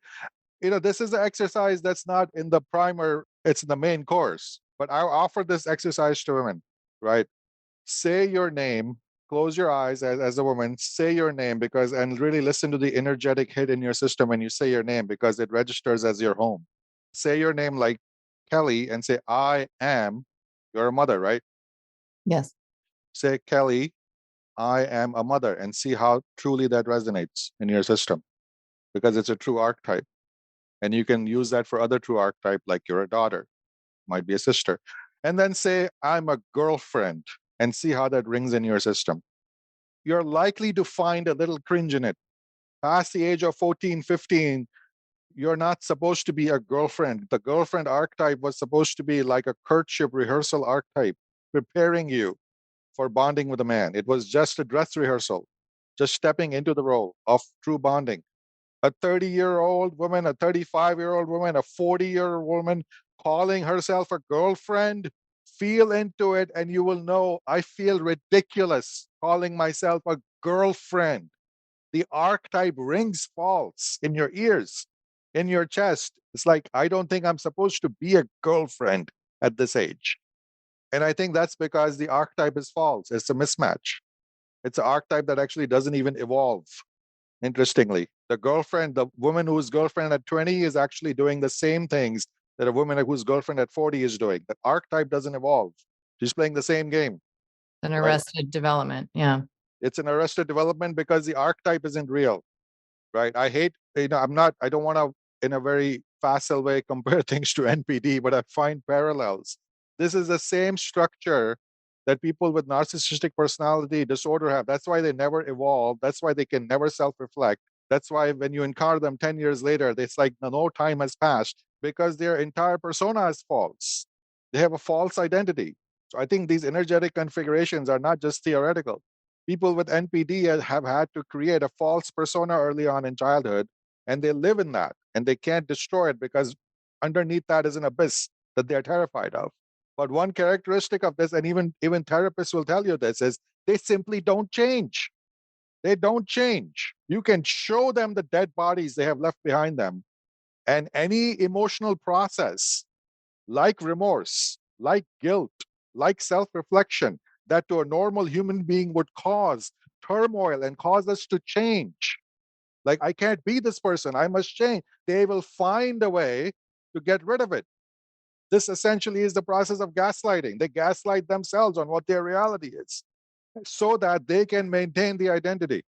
[SPEAKER 2] This is an exercise that's not in the primer, it's in the main course. But I offer this exercise to women, right? Say your name, close your eyes as a woman, say your name, because, and really listen to the energetic hit in your system when you say your name, because it registers as your home. Say your name like Kelly and say, I am, you're a mother, right?
[SPEAKER 1] Yes.
[SPEAKER 2] Say, Kelly, I am a mother, and see how truly that resonates in your system, because it's a true archetype. And you can use that for other true archetype, like you're a daughter, might be a sister. And then say, I'm a girlfriend, and see how that rings in your system. You're likely to find a little cringe in it. Past the age of 14, 15, you're not supposed to be a girlfriend. The girlfriend archetype was supposed to be like a courtship rehearsal archetype, preparing you for bonding with a man. It was just a dress rehearsal, just stepping into the role of true bonding. A 30-year-old woman, a 35-year-old woman, a 40-year-old woman calling herself a girlfriend, feel into it and you will know I feel ridiculous calling myself a girlfriend. The archetype rings false in your ears, in your chest. It's like, I don't think I'm supposed to be a girlfriend at this age. And I think that's because the archetype is false. It's a mismatch. It's an archetype that actually doesn't even evolve. Interestingly, the woman whose girlfriend at 20 is actually doing the same things that a woman whose girlfriend at 40 is doing. The archetype doesn't evolve. She's playing the same game,
[SPEAKER 1] An
[SPEAKER 2] right?
[SPEAKER 1] arrested development. Yeah.
[SPEAKER 2] It's an arrested development because the archetype isn't real, right? I hate, I don't want to, in a very facile way, compare things to NPD, but I find parallels. This is the same structure that people with narcissistic personality disorder have. That's why they never evolve. That's why they can never self reflect. That's why when you encounter them 10 years later, it's like no time has passed because their entire persona is false. They have a false identity. So I think these energetic configurations are not just theoretical. People with NPD have had to create a false persona early on in childhood, and they live in that, and they can't destroy it because underneath that is an abyss that they're terrified of. But one characteristic of this, and even therapists will tell you this, is they simply don't change. They don't change. You can show them the dead bodies they have left behind them, and any emotional process like remorse, like guilt, like self reflection, that to a normal human being would cause turmoil and cause us to change. Like, I can't be this person, I must change. They will find a way to get rid of it. This essentially is the process of gaslighting. They gaslight themselves on what their reality is so that they can maintain the identity.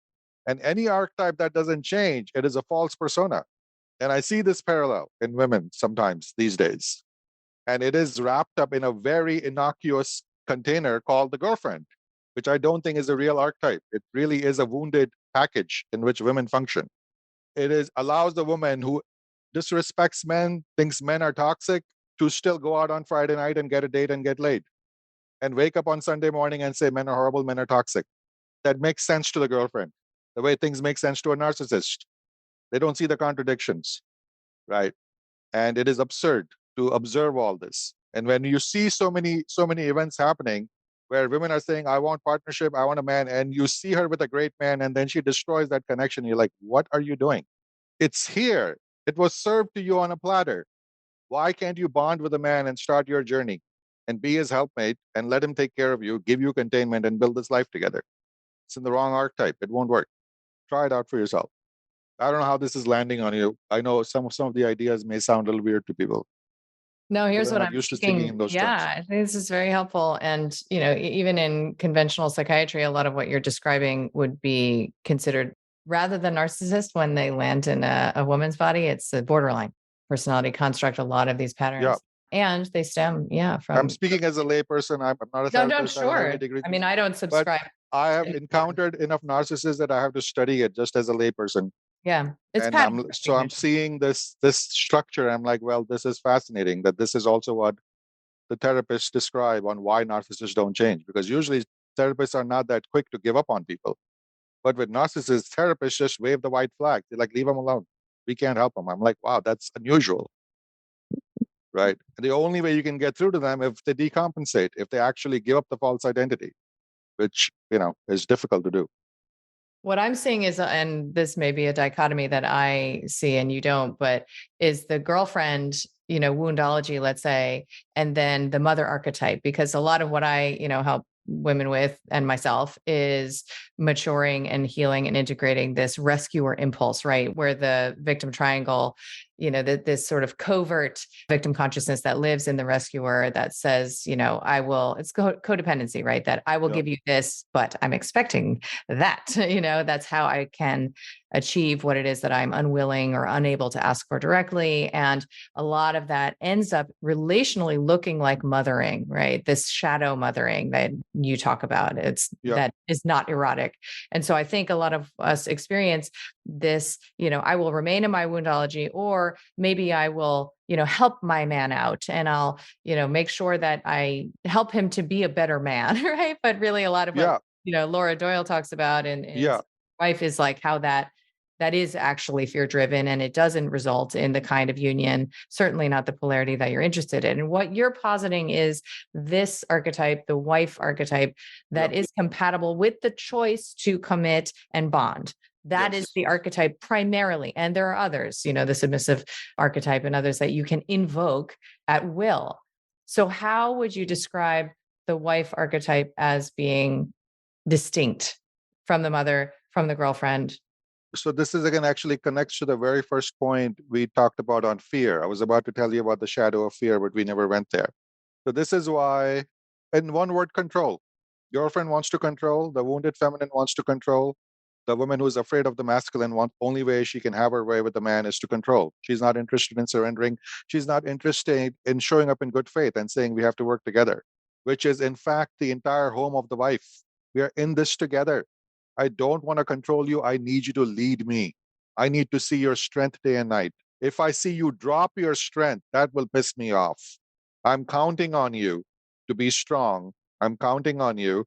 [SPEAKER 2] And any archetype that doesn't change, it is a false persona. And I see this parallel in women sometimes these days. And it is wrapped up in a very innocuous container called the girlfriend, which I don't think is a real archetype. It really is a wounded package in which women function. It is allows the woman who disrespects men, thinks men are toxic, to still go out on Friday night and get a date and get laid and wake up on Sunday morning and say men are horrible, men are toxic. That makes sense to the girlfriend, the way things make sense to a narcissist. They don't see the contradictions, right? And it is absurd to observe all this. And when you see so many events happening where women are saying, I want partnership, I want a man, and you see her with a great man, and then she destroys that connection, you're like, what are you doing? It's here. It was served to you on a platter. Why can't you bond with a man and start your journey and be his helpmate and let him take care of you, give you containment, and build this life together? It's in the wrong archetype. It won't work. Try it out for yourself. I don't know how this is landing on you. I know some of the ideas may sound a little weird to people.
[SPEAKER 1] No,
[SPEAKER 2] People
[SPEAKER 1] here's
[SPEAKER 2] are
[SPEAKER 1] what
[SPEAKER 2] not
[SPEAKER 1] I'm
[SPEAKER 2] used to thinking
[SPEAKER 1] thinking.
[SPEAKER 2] in those terms.
[SPEAKER 1] Yeah, I think this is very helpful. And, even in conventional psychiatry, a lot of what you're describing would be considered rather than narcissist when they land in a woman's body, it's a borderline personality construct, a lot of these
[SPEAKER 2] Yeah.
[SPEAKER 1] patterns. And they stem, yeah,
[SPEAKER 2] I'm
[SPEAKER 1] from.
[SPEAKER 2] speaking as a layperson. I'm not a
[SPEAKER 1] No, no,
[SPEAKER 2] therapist. I don't have any
[SPEAKER 1] sure.
[SPEAKER 2] degrees,
[SPEAKER 1] I mean, I don't
[SPEAKER 2] but
[SPEAKER 1] subscribe
[SPEAKER 2] I have
[SPEAKER 1] to.
[SPEAKER 2] encountered enough narcissists that I have to study it just as a layperson.
[SPEAKER 1] Yeah, it's
[SPEAKER 2] And
[SPEAKER 1] pattern
[SPEAKER 2] I'm
[SPEAKER 1] recognition.
[SPEAKER 2] seeing this structure. I'm like, well, this is fascinating. That this is also what the therapists describe on why narcissists don't change. Because usually therapists are not that quick to give up on people. But with narcissists, therapists just wave the white flag. They're like, leave them alone. We can't help them. I'm like, wow, that's unusual, right? And the only way you can get through to them if they decompensate, if they actually give up the false identity, which is difficult to do.
[SPEAKER 1] What I'm seeing is, and this may be a dichotomy that I see and you don't, but is the girlfriend, woundology, let's say, and then the mother archetype, because a lot of what I, help women with and myself is maturing and healing and integrating this rescuer impulse, right? Where the victim triangle, this sort of covert victim consciousness that lives in the rescuer that says, I will, it's codependency, right? That I will
[SPEAKER 2] Yeah.
[SPEAKER 1] give you this, but I'm expecting that, that's how I can achieve what it is that I'm unwilling or unable to ask for directly. And a lot of that ends up relationally looking like mothering, right? This shadow mothering that you talk about.
[SPEAKER 2] Yeah.
[SPEAKER 1] That is not erotic. And so I think a lot of us experience this, I will remain in my woundology, or maybe I will, help my man out and I'll, make sure that I help him to be a better man, right? But really a lot of what,
[SPEAKER 2] Yeah.
[SPEAKER 1] Laura Doyle talks about and
[SPEAKER 2] Yeah.
[SPEAKER 1] wife is like how that is actually fear driven and it doesn't result in the kind of union, certainly not the polarity that you're interested in. And what you're positing is this archetype, the wife archetype,
[SPEAKER 2] Yeah.
[SPEAKER 1] that is compatible with the choice to commit and bond. That is
[SPEAKER 2] Yes.
[SPEAKER 1] the archetype primarily. And there are others, the submissive archetype and others that you can invoke at will. So, how would you describe the wife archetype as being distinct from the mother, from the girlfriend?
[SPEAKER 2] So this is again actually connects to the very first point we talked about on fear. I was about to tell you about the shadow of fear, but we never went there. So this is why, in one word, control. Girlfriend wants to control. The wounded feminine wants to control. The woman who's afraid of the masculine wants only way she can have her way with the man is to control. She's not interested in surrendering. She's not interested in showing up in good faith and saying we have to work together, which is in fact the entire home of the wife. We are in this together. I don't want to control you. I need you to lead me. I need to see your strength day and night. If I see you drop your strength, that will piss me off. I'm counting on you to be strong. I'm counting on you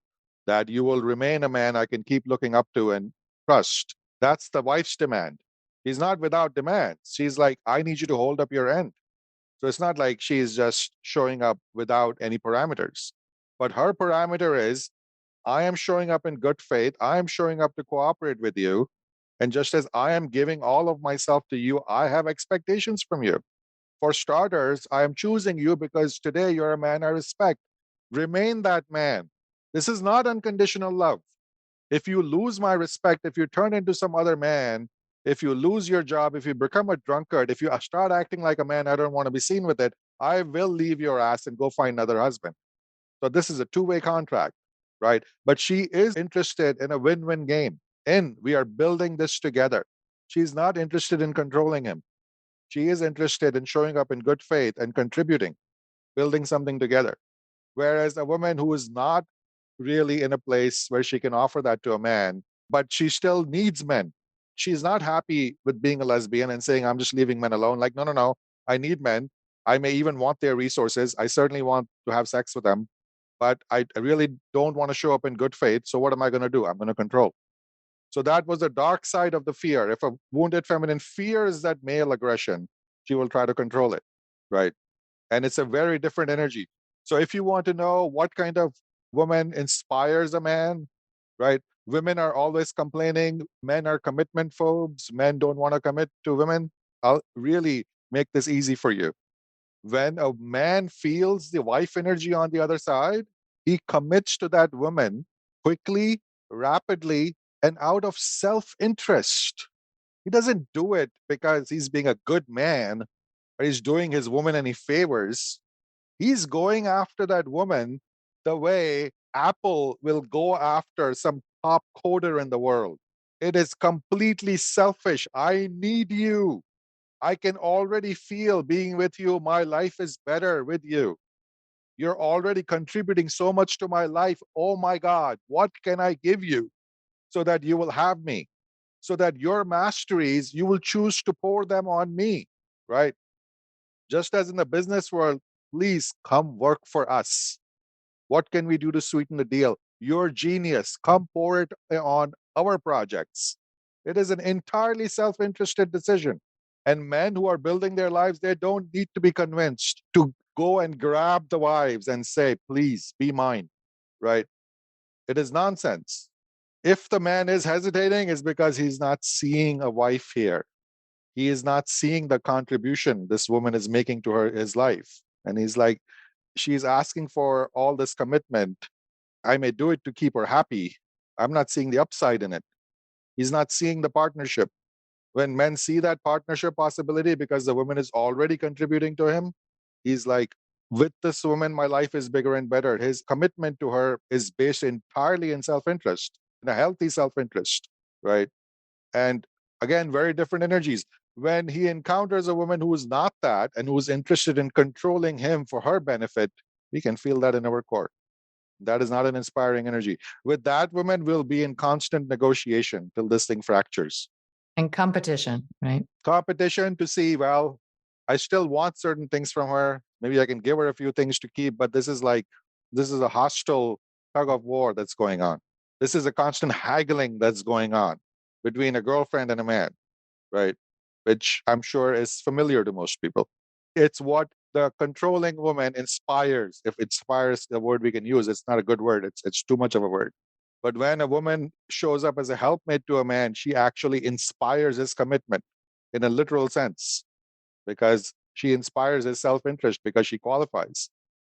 [SPEAKER 2] that you will remain a man I can keep looking up to and trust. That's the wife's demand. She's not without demands. She's like, I need you to hold up your end. So it's not like she's just showing up without any parameters. But her parameter is I am showing up in good faith. I am showing up to cooperate with you. And just as I am giving all of myself to you, I have expectations from you. For starters, I am choosing you because today you're a man I respect. Remain that man. This is not unconditional love. If you lose my respect, if you turn into some other man, if you lose your job, if you become a drunkard, if you start acting like a man, I don't want to be seen with it. I will leave your ass and go find another husband. So this is a two-way contract, right? But she is interested in a win-win game. And we are building this together. She's not interested in controlling him. She is interested in showing up in good faith and contributing, building something together. Whereas a woman who is not really in a place where she can offer that to a man, but she still needs men. She's not happy with being a lesbian and saying, I'm just leaving men alone. Like, no, no, no. I need men. I may even want their resources. I certainly want to have sex with them, but I really don't want to show up in good faith. So what am I going to do? I'm going to control. So that was the dark side of the fear. If a wounded feminine fears that male aggression, she will try to control it, right? And it's a very different energy. So if you want to know what kind of woman inspires a man, right? Women are always complaining, men are commitment phobes, men don't want to commit to women. I'll really make this easy for you. When a man feels the wife energy on the other side, he commits to that woman quickly, rapidly, and out of self interest. He doesn't do it because he's being a good man or he's doing his woman any favors. He's going after that woman the way Apple will go after some top coder in the world. It is completely selfish. I need you. I can already feel being with you. My life is better with you. You're already contributing so much to my life. Oh my God, what can I give you so that you will have me? So that your masteries, you will choose to pour them on me, right? Just as in the business world, please come work for us. What can we do to sweeten the deal? Your genius, come pour it on our projects. It is an entirely self interested decision. And men who are building their lives, they don't need to be convinced to go and grab the wives and say, please be mine, right? It is nonsense. If the man is hesitating, it's because he's not seeing a wife here. He is not seeing the contribution this woman is making to his life. And he's like, she's asking for all this commitment. I may do it to keep her happy. I'm not seeing the upside in it. He's not seeing the partnership. When men see that partnership possibility because the woman is already contributing to him, he's like, with this woman, my life is bigger and better. His commitment to her is based entirely in self interest, in a healthy self interest, right? And again, very different energies. When he encounters a woman who is not that and who is interested in controlling him for her benefit, we can feel that in our core. That is not an inspiring energy. With that woman, we'll be in constant negotiation till this thing fractures.
[SPEAKER 1] And competition, right?
[SPEAKER 2] Competition to see, well, I still want certain things from her. Maybe I can give her a few things to keep, but this is a hostile tug of war that's going on. This is a constant haggling that's going on between a girlfriend and a man, right? Which I'm sure is familiar to most people. It's what the controlling woman inspires. If inspires the word we can use, it's not a good word. It's too much of a word. But when a woman shows up as a helpmate to a man, she actually inspires his commitment in a literal sense because she inspires his self-interest because she qualifies.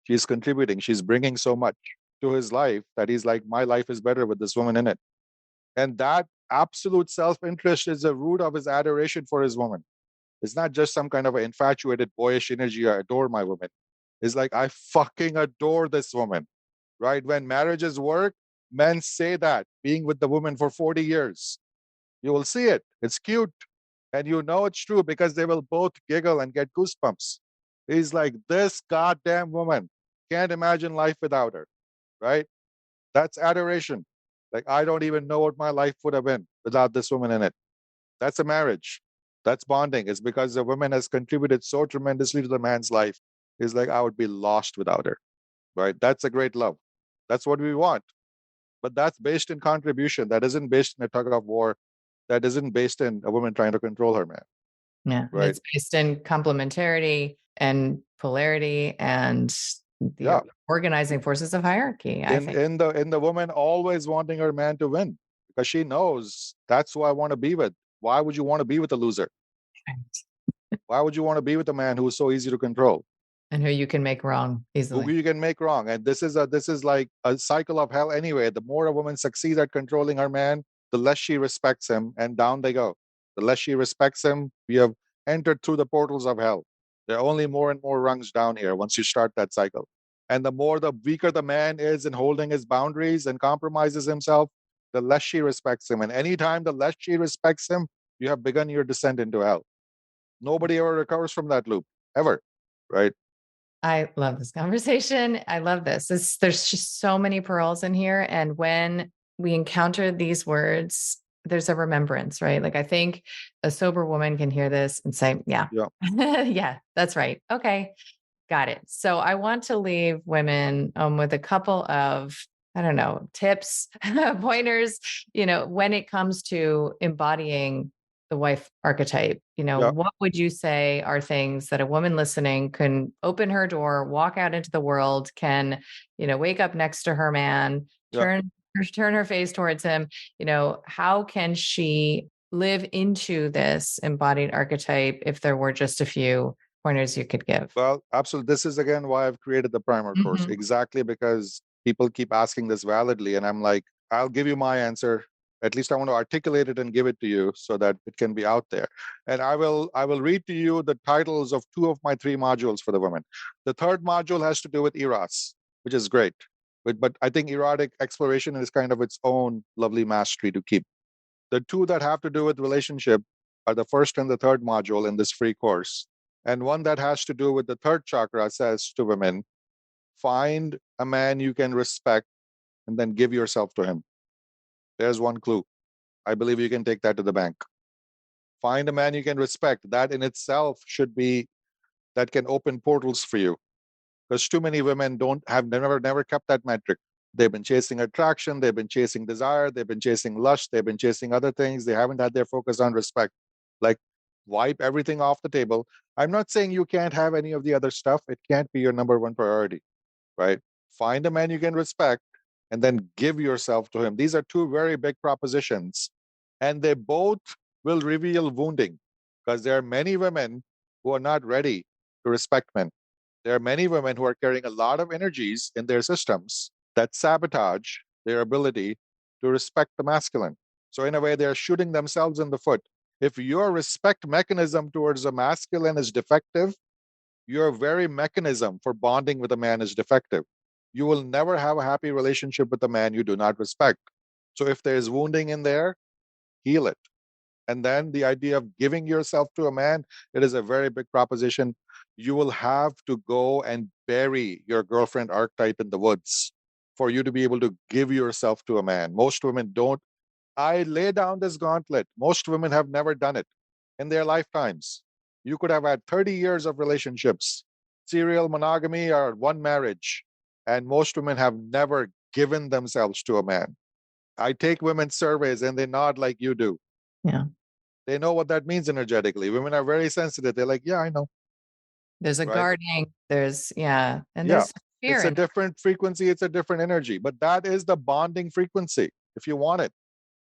[SPEAKER 2] She's contributing. She's bringing so much to his life that he's like, my life is better with this woman in it. And that absolute self-interest is the root of his adoration for his woman. It's not just some kind of an infatuated boyish energy. I adore my woman. It's like I fucking adore this woman. Right? When marriages work, men say that being with the woman for 40 years. You will see it. It's cute. And you know it's true because they will both giggle and get goosebumps. He's like, this goddamn woman. Can't imagine life without her. Right? That's adoration. Like, I don't even know what my life would have been without this woman in it. That's a marriage. That's bonding. It's because the woman has contributed so tremendously to the man's life. It's like, I would be lost without her. Right? That's a great love. That's what we want. But that's based in contribution. That isn't based in a tug of war. That isn't based in a woman trying to control her man.
[SPEAKER 1] Yeah. And
[SPEAKER 2] Right?
[SPEAKER 1] it's based in complementarity and polarity and the
[SPEAKER 2] Yeah.
[SPEAKER 1] organizing forces of hierarchy, I think.
[SPEAKER 2] In the woman always wanting her man to win because she knows that's who I want to be with. Why would you want to be with a loser? Why would you want to be with a man who is so easy to control?
[SPEAKER 1] And who you can make wrong
[SPEAKER 2] Who
[SPEAKER 1] easily.
[SPEAKER 2] you can make wrong. And this is like a cycle of hell anyway. The more a woman succeeds at controlling her man, the less she respects him, and down they go. The less she respects him, we have entered through the portals of hell. There are only more and more rungs down here once you start that cycle. And the more the weaker the man is in holding his boundaries and compromises himself, the less she respects him. And anytime the less she respects him, you have begun your descent into hell. Nobody ever recovers from that loop, ever. Right?
[SPEAKER 1] I love this conversation. I love this. There's just so many pearls in here. And when we encounter these words, there's a remembrance, right? Like I think a sober woman can hear this and say, yeah,
[SPEAKER 2] Yeah.
[SPEAKER 1] yeah, that's right. Okay. Got it. So I want to leave women with a couple of, I don't know, tips, pointers, when it comes to embodying the wife archetype.
[SPEAKER 2] Yeah.
[SPEAKER 1] What would you say are things that a woman listening can open her door, walk out into the world, can, wake up next to her man,
[SPEAKER 2] Yeah.
[SPEAKER 1] turn her face towards him, how can she live into this embodied archetype if there were just a few pointers you could give?
[SPEAKER 2] Well, absolutely. This is again why I've created the primer course,
[SPEAKER 1] Mhm.
[SPEAKER 2] exactly because people keep asking this validly. And I'm like, I'll give you my answer. At least I want to articulate it and give it to you so that it can be out there. And I will read to you the titles of two of my three modules for the women. The third module has to do with Eros, which is great. But I think erotic exploration is kind of its own lovely mastery to keep. The two that have to do with relationship are the first and the third module in this free course. And one that has to do with the third chakra says to women, find a man you can respect and then give yourself to him. There's one clue. I believe you can take that to the bank. Find a man you can respect. That in itself should be, that can open portals for you. Because too many women don't have never kept that metric. They've been chasing attraction, they've been chasing desire, they've been chasing lust, they've been chasing other things. They haven't had their focus on respect. Like, wipe everything off the table. I'm not saying you can't have any of the other stuff. It can't be your number one priority, right? Find a man you can respect and then give yourself to him. These are two very big propositions, and they both will reveal wounding because there are many women who are not ready to respect men. There are many women who are carrying a lot of energies in their systems that sabotage their ability to respect the masculine. So, in a way, they're shooting themselves in the foot. If your respect mechanism towards the masculine is defective, your very mechanism for bonding with a man is defective. You will never have a happy relationship with a man you do not respect. So, if there's wounding in there, heal it. And then the idea of giving yourself to a man, it is a very big proposition. You will have to go and bury your girlfriend archetype in the woods for you to be able to give yourself to a man. Most women don't. I lay down this gauntlet. Most women have never done it in their lifetimes. You could have had 30 years of relationships, serial monogamy or one marriage, and most women have never given themselves to a man. I take women's surveys and they nod like you do.
[SPEAKER 1] Yeah.
[SPEAKER 2] They know what that means energetically. Women are very sensitive. They're like, yeah, I know,
[SPEAKER 1] There's a
[SPEAKER 2] right?
[SPEAKER 1] guarding, and
[SPEAKER 2] Yeah.
[SPEAKER 1] there's
[SPEAKER 2] It's
[SPEAKER 1] fear
[SPEAKER 2] a
[SPEAKER 1] in that.
[SPEAKER 2] different frequency, it's a different energy, but that is the bonding frequency if you want it.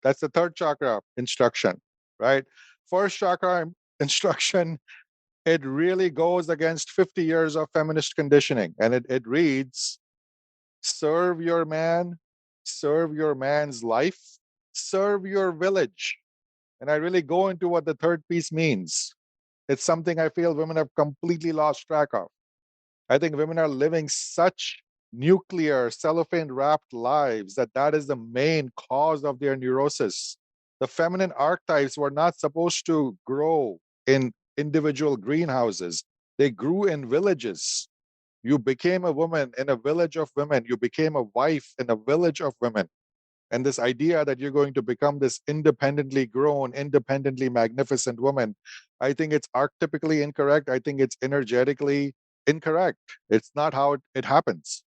[SPEAKER 2] That's the third chakra instruction, right? First chakra instruction, it really goes against 50 years of feminist conditioning. And it reads, serve your man, serve your man's life, serve your village. And I really go into what the third piece means. It's something I feel women have completely lost track of. I think women are living such nuclear, cellophane wrapped lives that that is the main cause of their neurosis. The feminine archetypes were not supposed to grow in individual greenhouses, they grew in villages. You became a woman in a village of women, you became a wife in a village of women. And this idea that you're going to become this independently grown, independently magnificent woman, I think it's archetypically incorrect. I think it's energetically incorrect. It's not how it happens.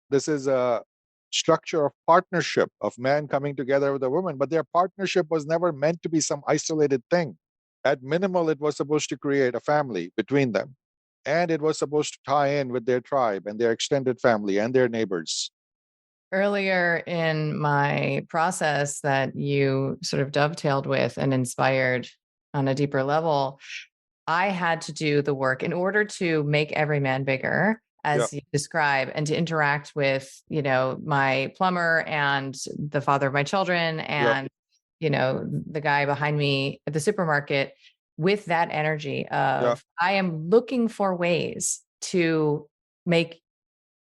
[SPEAKER 2] This is a structure of partnership, of man coming together with a woman, but their partnership was never meant to be some isolated thing. At minimal, it was supposed to create a family between them. And it was supposed to tie in with their tribe and their extended family and their neighbors.
[SPEAKER 1] Earlier in my process that you sort of dovetailed with and inspired on a deeper level, I had to do the work in order to make every man bigger,
[SPEAKER 2] Yeah,
[SPEAKER 1] as you describe, and to interact with, my plumber and the father of my children
[SPEAKER 2] yeah,
[SPEAKER 1] and, the guy behind me at the supermarket. with that energy
[SPEAKER 2] Yeah.
[SPEAKER 1] of, I am looking for ways to make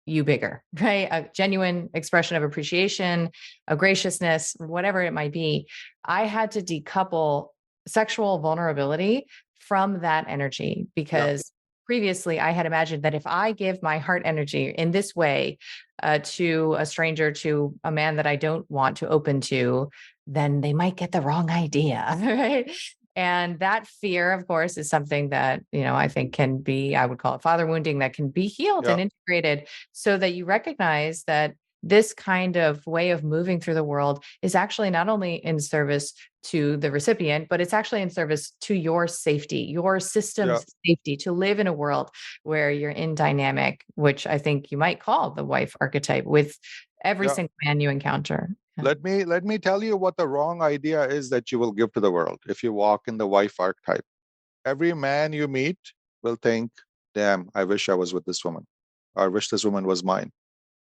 [SPEAKER 1] you bigger, right? A genuine expression of appreciation, a graciousness, whatever it might be. I had to decouple sexual vulnerability from that energy
[SPEAKER 2] Yeah.
[SPEAKER 1] because previously I had imagined that if I give my heart energy in this way to a stranger, to a man that I don't want to open to, then they might get the wrong idea, right? And that fear, of course, is something that, I think can be, I would call it father wounding, that can be healed
[SPEAKER 2] Yeah.
[SPEAKER 1] and integrated so that you recognize that this kind of way of moving through the world is actually not only in service to the recipient, but it's actually in service to your safety, your
[SPEAKER 2] Yeah.
[SPEAKER 1] system's safety, to live in a world where you're in dynamic, which I think you might call the wife archetype with every
[SPEAKER 2] Yeah.
[SPEAKER 1] single man you encounter. Yeah.
[SPEAKER 2] Let me tell you what the wrong idea is that you will give to the world if you walk in the wife archetype. Every man you meet will think, damn, I wish I was with this woman. I wish this woman was mine.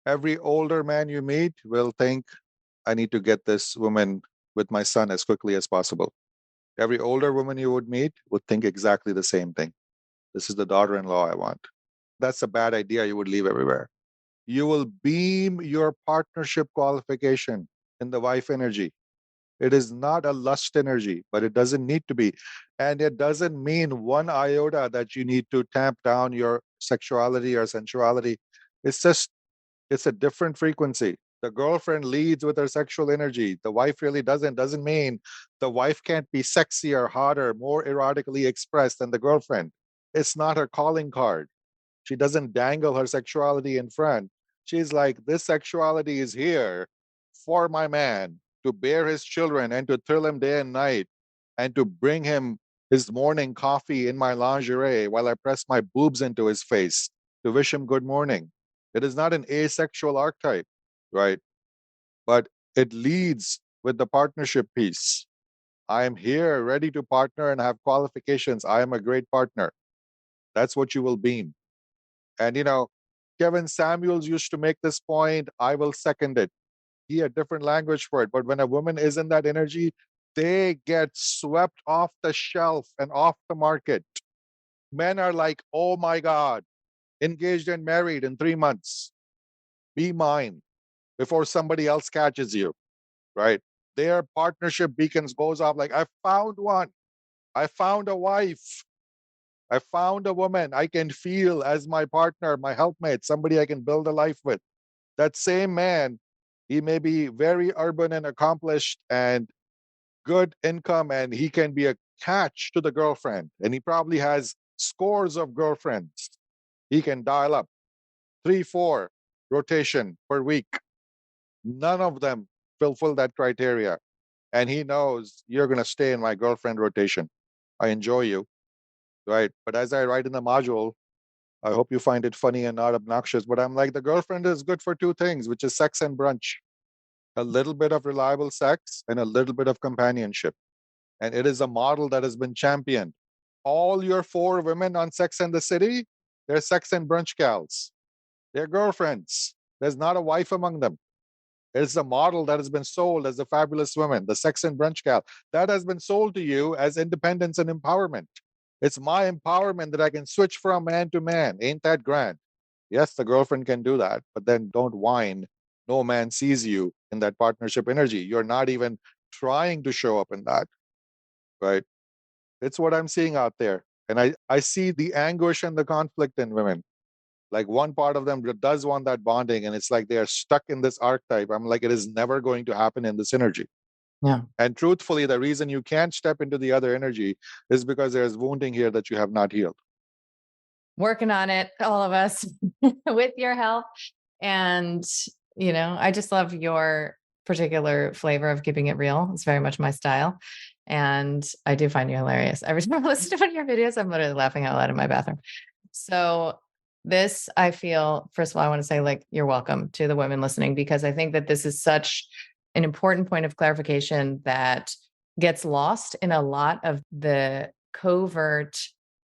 [SPEAKER 2] Every older man you meet will think, I need to get this woman with my son as quickly as possible. Every older woman you would meet would think exactly the same thing. This is the daughter in law I want. That's a bad idea. You would leave everywhere. You will beam your partnership qualification in the wife energy. It is not a lust energy, but it doesn't need to be. And it doesn't mean one iota that you need to tamp down your sexuality or sensuality. It's just, it's a different frequency. The girlfriend leads with her sexual energy. The wife really doesn't. Doesn't mean the wife can't be sexier, hotter, more erotically expressed than the girlfriend. It's not her calling card. She doesn't dangle her sexuality in front. She's like, this sexuality is here for my man to bear his children and to thrill him day and night and to bring him his morning coffee in my lingerie while I press my boobs into his face to wish him good morning. It is not an asexual archetype, right? But it leads with the partnership piece. I am here ready to partner and have qualifications. I am a great partner. That's what you will beam. And Kevin Samuels used to make this point. I will second it. He had different language for it. But when a woman is in that energy, they get swept off the shelf and off the market. Men are like, oh my God, engaged and married in 3 months. Be mine before somebody else catches you, right? Their partnership beacons goes off like, I found one. I found a wife. I found a woman I can feel as my partner, my helpmate, somebody I can build a life with. That same man, he may be very urban and accomplished and good income, and he can be a catch to the girlfriend. And he probably has scores of girlfriends. He can dial up 3, 4 rotation per week. None of them fulfill that criteria. And he knows you're going to stay in my girlfriend rotation. I enjoy you, right? But as I write in the module, I hope you find it funny and not obnoxious, but I'm like, the girlfriend is good for two things, which is sex and brunch. A little bit of reliable sex and a little bit of companionship. And it is a model that has been championed. All your 4 women on Sex and the City, they're sex and brunch gals. They're girlfriends. There's not a wife among them. It's a model that has been sold as the fabulous women, the sex and brunch gal. That has been sold to you as independence and empowerment. It's my empowerment that I can switch from man to man. Ain't that grand? Yes, the girlfriend can do that, but then don't whine. No man sees you in that partnership energy. You're not even trying to show up in that, right? It's what I'm seeing out there. And I see the anguish and the conflict in women. Like one part of them does want that bonding, and it's like they are stuck in this archetype. I'm like, it is never going to happen in this energy.
[SPEAKER 1] Yeah.
[SPEAKER 2] And truthfully, the reason you can't step into the other energy is because there's wounding here that you have not healed.
[SPEAKER 1] Working on it, all of us, with your help. And, I just love your particular flavor of keeping it real. It's very much my style. And I do find you hilarious. Every time I listen to one of your videos, I'm literally laughing out loud in my bathroom. So, this, I feel, first of all, I want to say, like, you're welcome to the women listening, because I think that this is such an important point of clarification that gets lost in a lot of the covert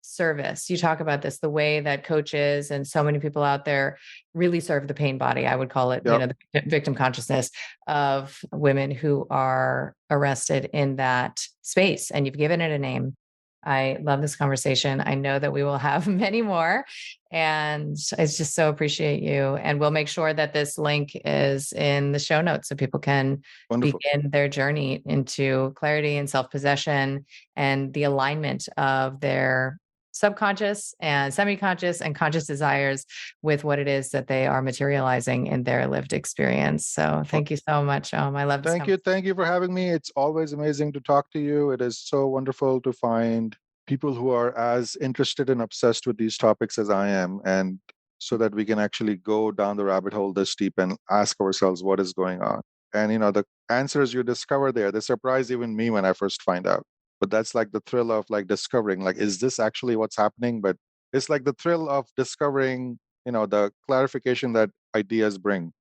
[SPEAKER 1] service. You talk about this, the way that coaches and so many people out there really serve the pain body. I would call it,
[SPEAKER 2] Yep.
[SPEAKER 1] the victim consciousness of women who are arrested in that space. And you've given it a name. I love this conversation. I know that we will have many more. And I just so appreciate you. And we'll make sure that this link is in the show notes so people can
[SPEAKER 2] Wonderful.
[SPEAKER 1] begin their journey into clarity and self possession and the alignment of their subconscious and semi-conscious and conscious desires with what it is that they are materializing in their lived experience. So
[SPEAKER 2] Well,
[SPEAKER 1] thank you so much. I love this
[SPEAKER 2] thank you.
[SPEAKER 1] conversation.
[SPEAKER 2] Thank you for having me. It's always amazing to talk to you. It is so wonderful to find people who are as interested and obsessed with these topics as I am, and so that we can actually go down the rabbit hole this deep and ask ourselves what is going on. And the answers you discover there, they surprise even me when I first find out. But that's like the thrill of like discovering, like, is this actually what's happening? But it's like the thrill of discovering, the clarification that ideas bring.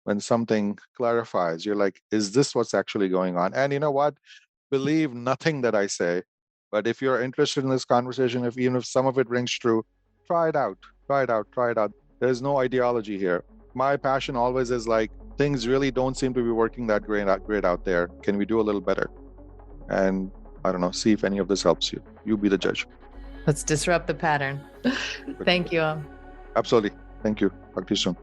[SPEAKER 2] When something clarifies, you're like, is this what's actually going on? And you know what? Believe nothing that I say. But if you're interested in this conversation, if even if some of it rings true, try it out. Try it out. Try it out. There's no ideology here. My passion always is like, things really don't seem to be working that great out there. Can we do a little better? And I don't know, see if any of this helps you. You be the judge.
[SPEAKER 1] Let's disrupt the pattern.
[SPEAKER 2] Good.
[SPEAKER 1] Thank you.
[SPEAKER 2] Absolutely. Thank you. Talk to you soon.